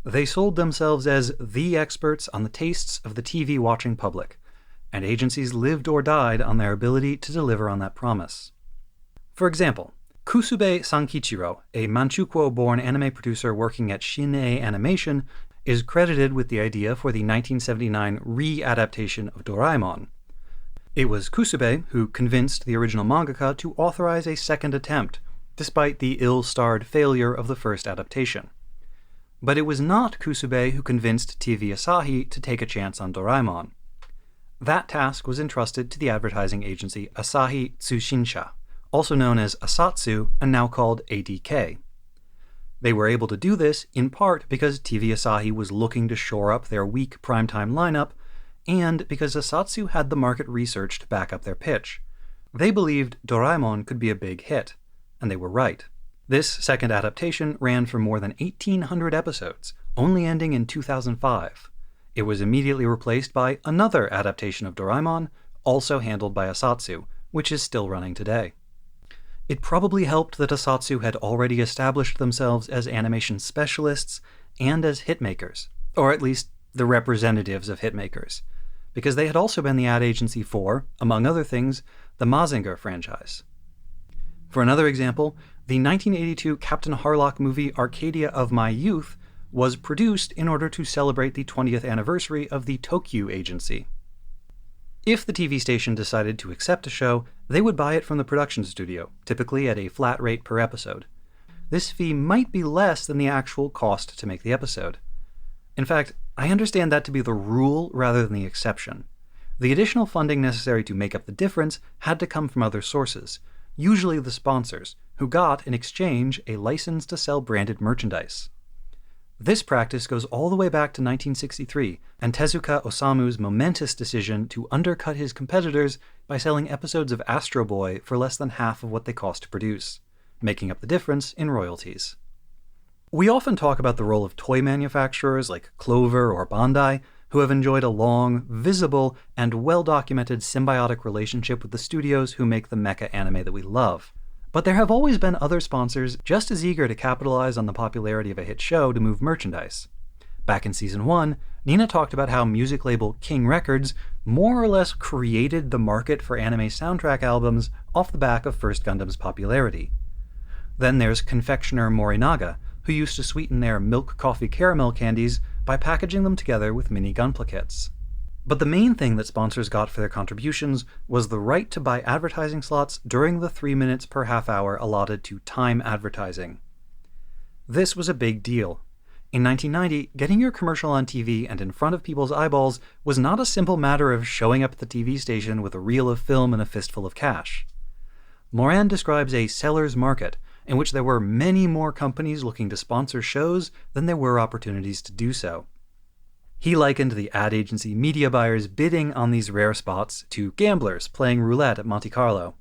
They sold themselves as the experts on the tastes of the TV-watching public, and agencies lived or died on their ability to deliver on that promise. For example, Kusube Sankichiro, a Manchukuo-born anime producer working at Shin-Ei Animation, is credited with the idea for the 1979 re-adaptation of Doraemon. It was Kusube who convinced the original mangaka to authorize a second attempt, despite the ill-starred failure of the first adaptation. But it was not Kusube who convinced TV Asahi to take a chance on Doraemon. That task was entrusted to the advertising agency Asahi Tsushinsha, also known as Asatsu and now called ADK. They were able to do this in part because TV Asahi was looking to shore up their weak primetime lineup, and because Asatsu had the market research to back up their pitch. They believed Doraemon could be a big hit, and they were right. This second adaptation ran for more than 1,800 episodes, only ending in 2005. It was immediately replaced by another adaptation of Doraemon, also handled by Asatsu, which is still running today. It probably helped that Asatsu had already established themselves as animation specialists and as hitmakers, or at least the representatives of hitmakers, because they had also been the ad agency for, among other things, the Mazinger franchise. For another example, the 1982 Captain Harlock movie Arcadia of My Youth was produced in order to celebrate the 20th anniversary of the Tokyo agency. If the TV station decided to accept a show, they would buy it from the production studio, typically at a flat rate per episode. This fee might be less than the actual cost to make the episode. In fact, I understand that to be the rule rather than the exception. The additional funding necessary to make up the difference had to come from other sources, usually the sponsors, who got, in exchange, a license to sell branded merchandise. This practice goes all the way back to 1963 and Tezuka Osamu's momentous decision to undercut his competitors by selling episodes of Astro Boy for less than half of what they cost to produce, making up the difference in royalties. We often talk about the role of toy manufacturers like Clover or Bandai, who have enjoyed a long, visible, and well-documented symbiotic relationship with the studios who make the mecha anime that we love. But there have always been other sponsors just as eager to capitalize on the popularity of a hit show to move merchandise. Back in Season 1, Nina talked about how music label King Records more or less created the market for anime soundtrack albums off the back of First Gundam's popularity. Then there's confectioner Morinaga, who used to sweeten their milk coffee caramel candies by packaging them together with mini gunpla. But the main thing that sponsors got for their contributions was the right to buy advertising slots during the 3 minutes per half hour allotted to time advertising. This was a big deal. In 1990, getting your commercial on TV and in front of people's eyeballs was not a simple matter of showing up at the TV station with a reel of film and a fistful of cash. Moran describes a seller's market in which there were many more companies looking to sponsor shows than there were opportunities to do so. He likened the ad agency media buyers bidding on these rare spots to gamblers playing roulette at Monte Carlo.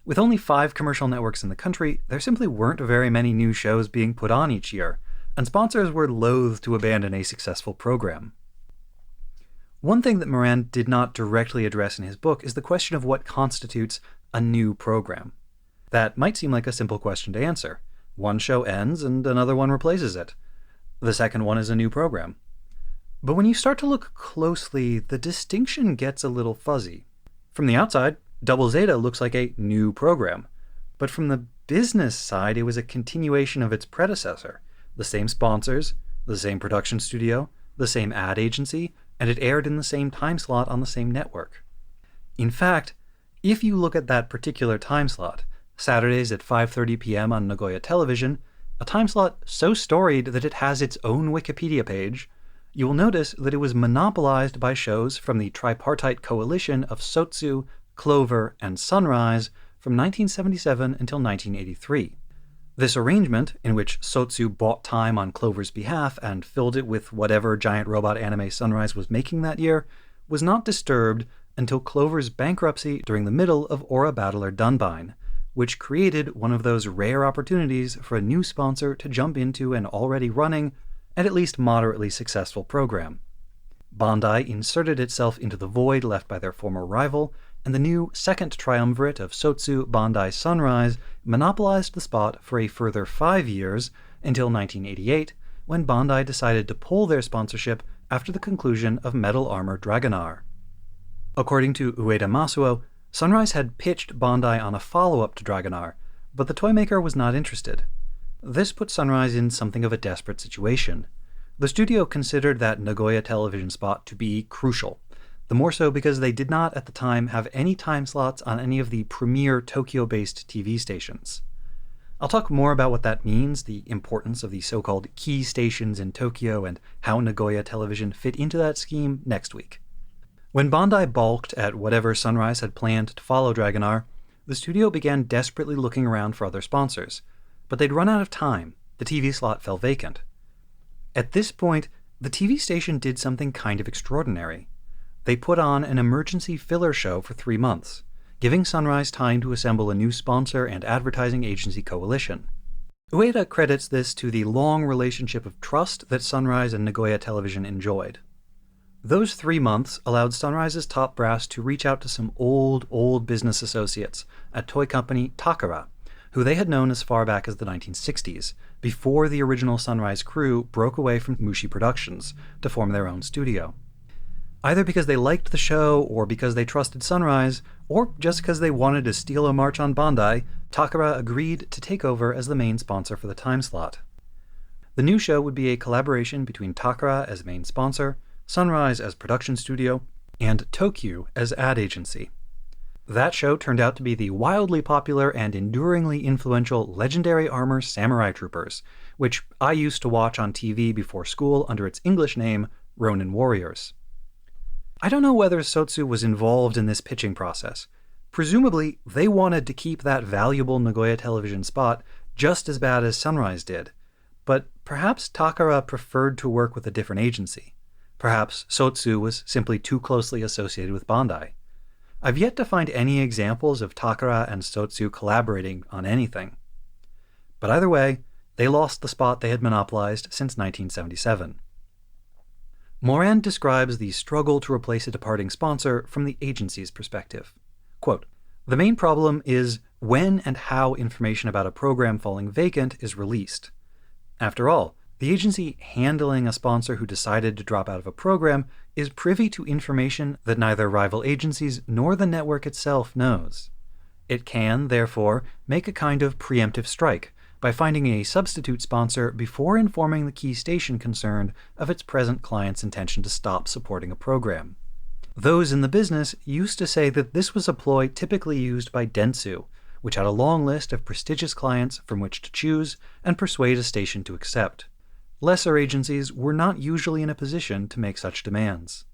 With only 5 commercial networks in the country, there simply weren't very many new shows being put on each year, and sponsors were loath to abandon a successful program. One thing that Moran did not directly address in his book is the question of what constitutes a new program. That might seem like a simple question to answer. One show ends and another one replaces it. The second one is a new program. But when you start to look closely, the distinction gets a little fuzzy. From the outside, Double Zeta looks like a new program. But from the business side, it was a continuation of its predecessor. The same sponsors, the same production studio, the same ad agency, and it aired in the same time slot on the same network. In fact, if you look at that particular time slot, Saturdays at 5:30 p.m. on Nagoya Television, a time slot so storied that it has its own Wikipedia page, you will notice that it was monopolized by shows from the tripartite coalition of Sotsu, Clover, and Sunrise from 1977 until 1983. This arrangement, in which Sotsu bought time on Clover's behalf and filled it with whatever giant robot anime Sunrise was making that year, was not disturbed until Clover's bankruptcy during the middle of Aura Battler Dunbine, which created one of those rare opportunities for a new sponsor to jump into an already running and at least moderately successful program. Bandai inserted itself into the void left by their former rival, and the new second triumvirate of Sotsu, Bandai, Sunrise monopolized the spot for a further 5 years until 1988, when Bandai decided to pull their sponsorship after the conclusion of Metal Armor Dragonar. According to Ueda Masuo, Sunrise had pitched Bandai on a follow-up to Dragonar, but the toymaker was not interested. This put Sunrise in something of a desperate situation. The studio considered that Nagoya Television spot to be crucial, the more so because they did not at the time have any time slots on any of the premier Tokyo-based TV stations. I'll talk more about what that means, the importance of the so-called key stations in Tokyo, and how Nagoya Television fit into that scheme next week. When Bandai balked at whatever Sunrise had planned to follow Dragonar, the studio began desperately looking around for other sponsors, but they'd run out of time. The TV slot fell vacant. At this point, the TV station did something kind of extraordinary. They put on an emergency filler show for 3 months, giving Sunrise time to assemble a new sponsor and advertising agency coalition. Ueda credits this to the long relationship of trust that Sunrise and Nagoya Television enjoyed. Those 3 months allowed Sunrise's top brass to reach out to some old business associates at toy company Takara, who they had known as far back as the 1960s, before the original Sunrise crew broke away from Mushi Productions to form their own studio. Either because they liked the show, or because they trusted Sunrise, or just because they wanted to steal a march on Bandai, Takara agreed to take over as the main sponsor for the time slot. The new show would be a collaboration between Takara as main sponsor, Sunrise as production studio, and Tokyu as ad agency. That show turned out to be the wildly popular and enduringly influential Legendary Armor Samurai Troopers, which I used to watch on TV before school under its English name, Ronin Warriors. I don't know whether Sotsu was involved in this pitching process. Presumably, they wanted to keep that valuable Nagoya Television spot just as bad as Sunrise did, but perhaps Takara preferred to work with a different agency. Perhaps Sotsu was simply too closely associated with Bandai. I've yet to find any examples of Takara and Sotsu collaborating on anything. But either way, they lost the spot they had monopolized since 1977. Moran describes the struggle to replace a departing sponsor from the agency's perspective. Quote, "The main problem is when and how information about a program falling vacant is released. After all, the agency handling a sponsor who decided to drop out of a program is privy to information that neither rival agencies nor the network itself knows. It can, therefore, make a kind of preemptive strike by finding a substitute sponsor before informing the key station concerned of its present client's intention to stop supporting a program. Those in the business used to say that this was a ploy typically used by Dentsu, which had a long list of prestigious clients from which to choose and persuade a station to accept. Lesser agencies were not usually in a position to make such demands."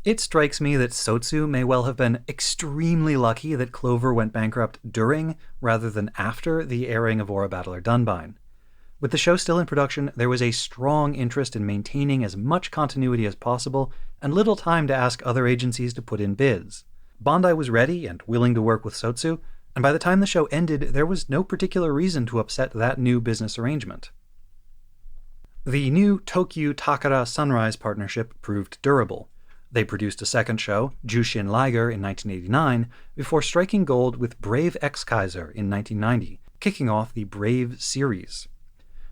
It strikes me that Sotsu may well have been extremely lucky that Clover went bankrupt during, rather than after, the airing of Aura Battler Dunbine. With the show still in production, there was a strong interest in maintaining as much continuity as possible, and little time to ask other agencies to put in bids. Bandai was ready and willing to work with Sotsu, and by the time the show ended, there was no particular reason to upset that new business arrangement. The new Tokyu Takara Sunrise partnership proved durable. They produced a second show, Jushin Liger, in 1989, before striking gold with Brave Ex-Kaiser in 1990, kicking off the Brave series.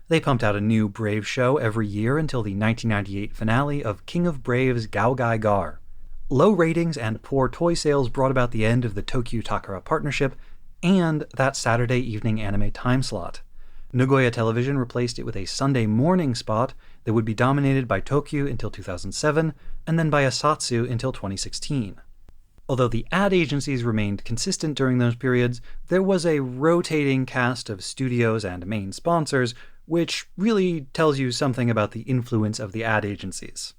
They pumped out a new Brave show every year until the 1998 finale of King of Brave's Gaogai Gar. Low ratings and poor toy sales brought about the end of the Tokyu Takara partnership and that Saturday evening anime time slot. Nagoya Television replaced it with a Sunday morning spot that would be dominated by Tokyu until 2007, and then by Asatsu until 2016. Although the ad agencies remained consistent during those periods, there was a rotating cast of studios and main sponsors, which really tells you something about the influence of the ad agencies.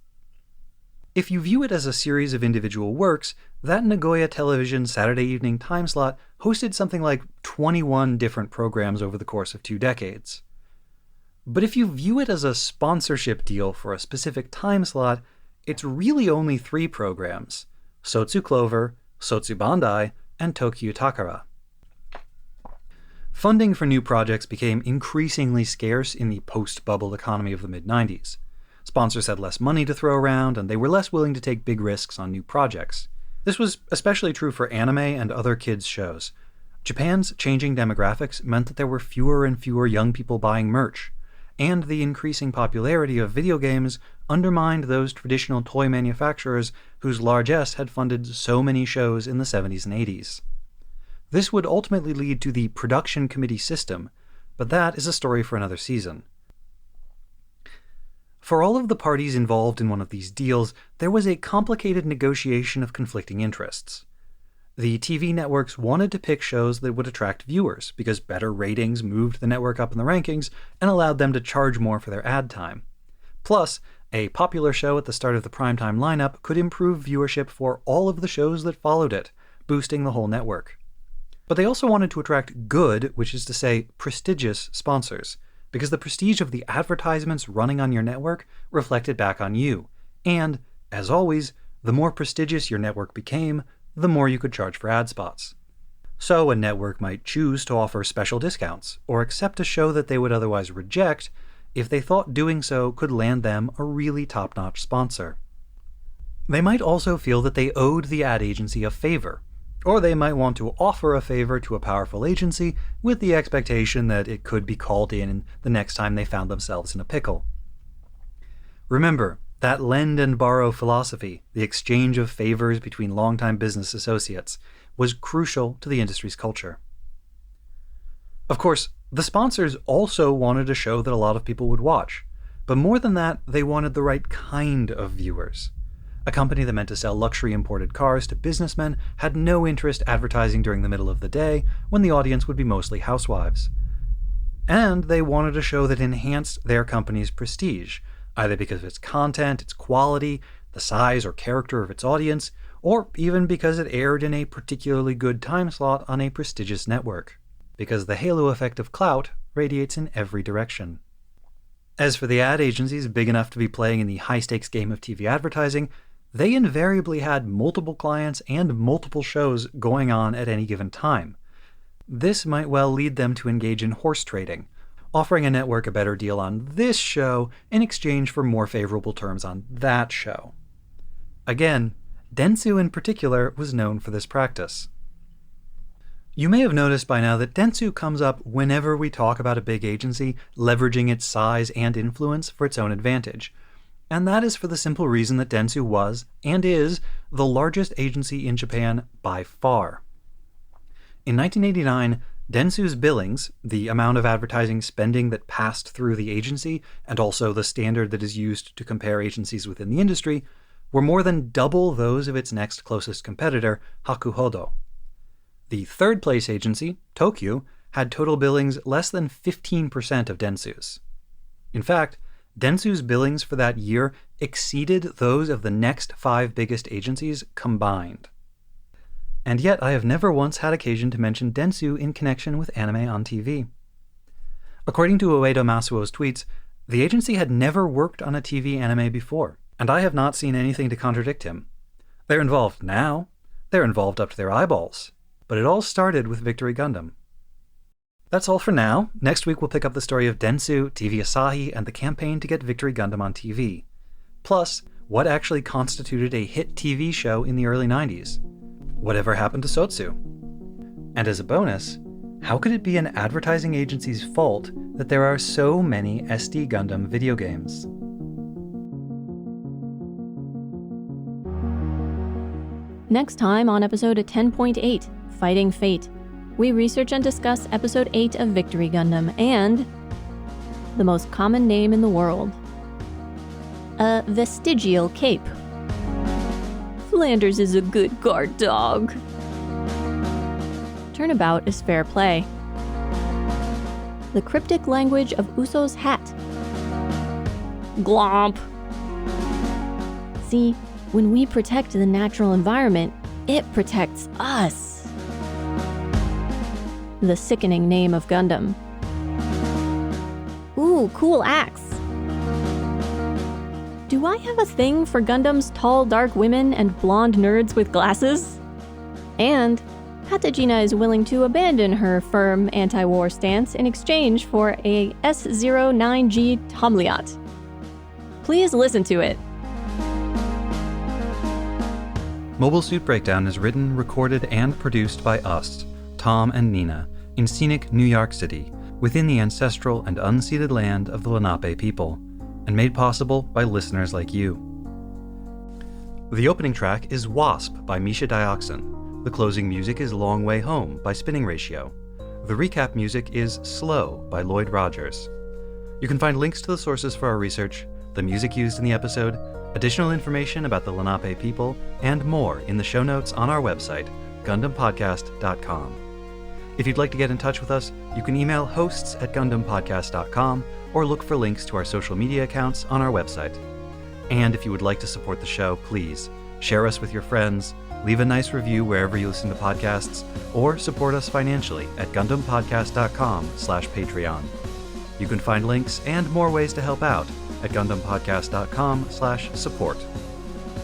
If you view it as a series of individual works, that Nagoya Television Saturday evening time slot hosted something like 21 different programs over the course of 2 decades. But if you view it as a sponsorship deal for a specific time slot, it's really only 3 programs: Sotsu Clover, Sotsu Bandai, and Tokyu Takara. Funding for new projects became increasingly scarce in the post-bubble economy of the mid-90s. Sponsors had less money to throw around, and they were less willing to take big risks on new projects. This was especially true for anime and other kids' shows. Japan's changing demographics meant that there were fewer and fewer young people buying merch, and the increasing popularity of video games undermined those traditional toy manufacturers whose largesse had funded so many shows in the 70s and 80s. This would ultimately lead to the production committee system, but that is a story for another season. For all of the parties involved in one of these deals, there was a complicated negotiation of conflicting interests. The TV networks wanted to pick shows that would attract viewers because better ratings moved the network up in the rankings and allowed them to charge more for their ad time. Plus, a popular show at the start of the primetime lineup could improve viewership for all of the shows that followed it, boosting the whole network. But they also wanted to attract good, which is to say prestigious, sponsors, because the prestige of the advertisements running on your network reflected back on you. And, as always, the more prestigious your network became, the more you could charge for ad spots. So a network might choose to offer special discounts, or accept a show that they would otherwise reject if they thought doing so could land them a really top-notch sponsor. They might also feel that they owed the ad agency a favor, or they might want to offer a favor to a powerful agency with the expectation that it could be called in the next time they found themselves in a pickle. Remember, that lend and borrow philosophy, the exchange of favors between longtime business associates, was crucial to the industry's culture. Of course, the sponsors also wanted a show that a lot of people would watch, but more than that, they wanted the right kind of viewers. A company that meant to sell luxury imported cars to businessmen had no interest advertising during the middle of the day when the audience would be mostly housewives. And they wanted a show that enhanced their company's prestige, either because of its content, its quality, the size or character of its audience, or even because it aired in a particularly good time slot on a prestigious network, because the halo effect of clout radiates in every direction. As for the ad agencies big enough to be playing in the high-stakes game of TV advertising, they invariably had multiple clients and multiple shows going on at any given time. This might well lead them to engage in horse trading, offering a network a better deal on this show in exchange for more favorable terms on that show. Again, Dentsu in particular was known for this practice. You may have noticed by now that Dentsu comes up whenever we talk about a big agency leveraging its size and influence for its own advantage. And that is for the simple reason that Dentsu was, and is, the largest agency in Japan by far. In 1989, Dentsu's billings, the amount of advertising spending that passed through the agency, and also the standard that is used to compare agencies within the industry, were more than double those of its next closest competitor, Hakuhodo. The third-place agency, Tokyu, had total billings less than 15% of Dentsu's. In fact, Dentsu's billings for that year exceeded those of the next 5 biggest agencies combined. And yet I have never once had occasion to mention Dentsu in connection with anime on TV. According to Uedo Masuo's tweets, the agency had never worked on a TV anime before, and I have not seen anything to contradict him. They're involved now, they're involved up to their eyeballs, but it all started with Victory Gundam. That's all for now. Next week we'll pick up the story of Dentsu, TV Asahi, and the campaign to get Victory Gundam on TV. Plus, what actually constituted a hit TV show in the early 90s? Whatever happened to Sotsu? And as a bonus, how could it be an advertising agency's fault that there are so many SD Gundam video games? Next time on episode 10.8, Fighting Fate, we research and discuss episode 8 of Victory Gundam and the most common name in the world. A vestigial cape. Flanders is a good guard dog. Turnabout is fair play. The cryptic language of Uso's hat. Glomp. See, when we protect the natural environment, it protects us. The sickening name of Gundam. Ooh, cool axe. Do I have a thing for Gundam's tall, dark women and blonde nerds with glasses? And Katajina is willing to abandon her firm anti-war stance in exchange for a S09G Tomliot. Please listen to it. Mobile Suit Breakdown is written, recorded, and produced by us, Tom and Nina, in scenic New York City, within the ancestral and unceded land of the Lenape people, and made possible by listeners like you. The opening track is Wasp by Misha Dioxin. The closing music is Long Way Home by Spinning Ratio. The recap music is Slow by Lloyd Rogers. You can find links to the sources for our research, the music used in the episode, additional information about the Lenape people, and more in the show notes on our website, gundampodcast.com. If you'd like to get in touch with us, you can email hosts@gundampodcast.com or look for links to our social media accounts on our website. And if you would like to support the show, please share us with your friends, leave a nice review wherever you listen to podcasts, or support us financially at gundampodcast.com/Patreon. You can find links and more ways to help out at gundampodcast.com/support.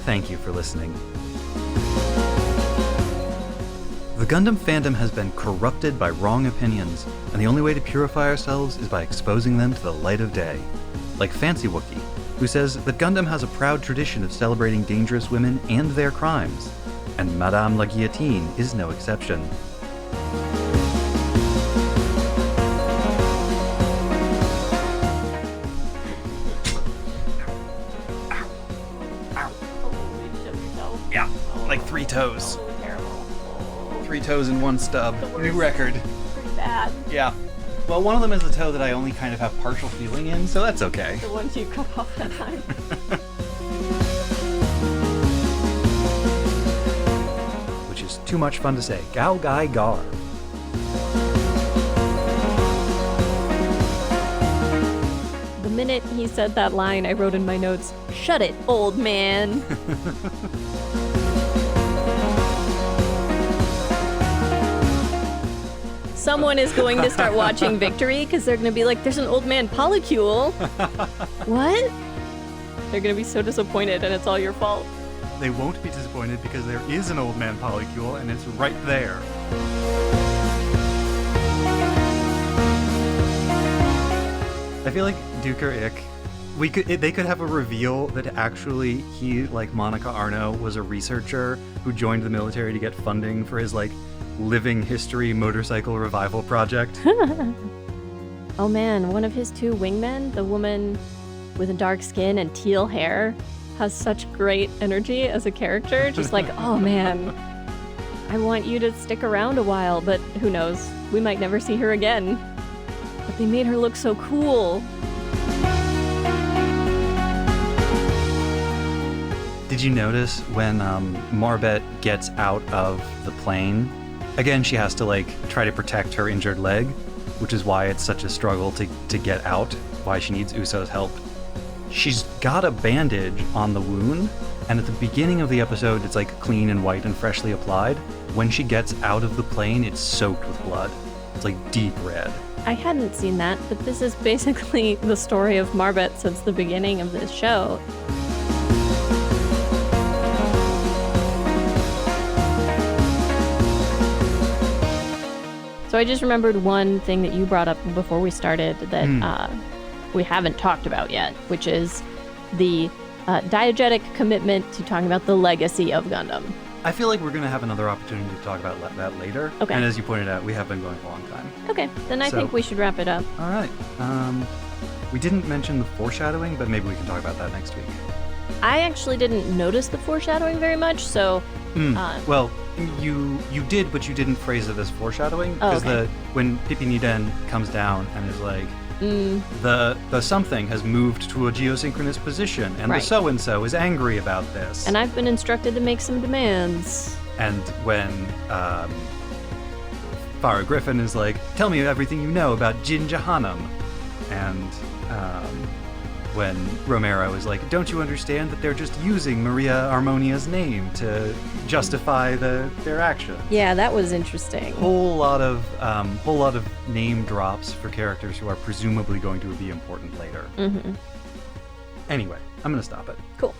Thank you for listening. The Gundam fandom has been corrupted by wrong opinions, and the only way to purify ourselves is by exposing them to the light of day. Like Fancy Wookie, who says that Gundam has a proud tradition of celebrating dangerous women and their crimes, and Madame la Guillotine is no exception. Yeah, like 3 toes. 3 toes and 1 stub. New record. Pretty bad. Yeah. Well, one of them is a toe that I only kind of have partial feeling in, so that's okay. The ones you cut off that time. Which is too much fun to say. Gao Gai Gar. The minute he said that line, I wrote in my notes, "Shut it, old man." Someone is going to start watching Victory because they're going to be like, there's an old man polycule. What? They're going to be so disappointed and it's all your fault. They won't be disappointed because there is an old man polycule and it's right there. I feel like Duke or Ick, they could have a reveal that actually he, like Monica Arno, was a researcher who joined the military to get funding for his, like, living history motorcycle revival project. Oh man, one of his 2 wingmen, the woman with a dark skin and teal hair, has such great energy as a character. Just like, oh man, I want you to stick around a while, but who knows? We might never see her again. But they made her look so cool. Did you notice when Marbet gets out of the plane? Again, she has to, like, try to protect her injured leg, which is why it's such a struggle to get out, why she needs Uso's help. She's got a bandage on the wound, and at the beginning of the episode, it's, like, clean and white and freshly applied. When she gets out of the plane, it's soaked with blood. It's, like, deep red. I hadn't seen that, but this is basically the story of Marbet since the beginning of this show. So I just remembered one thing that you brought up before we started that we haven't talked about yet, which is the diegetic commitment to talking about the legacy of Gundam. I feel like we're going to have another opportunity to talk about that later. Okay. And as you pointed out, we have been going a long time. Okay, then I think we should wrap it up. All right. We didn't mention the foreshadowing, but maybe we can talk about that next week. I actually didn't notice the foreshadowing very much, so... Well, you did, but you didn't phrase it as foreshadowing, because when Pipi Niden comes down and is like, the something has moved to a geosynchronous position, and the so-and-so is angry about this. And I've been instructed to make some demands. And when Farah Griffin is like, tell me everything you know about Jin Jahanam, and when Romero is like, don't you understand that they're just using Maria Armonia's name to justify their action? Yeah, that was interesting. Whole lot of name drops for characters who are presumably going to be important later. Mm-hmm. Anyway, I'm gonna stop it. Cool.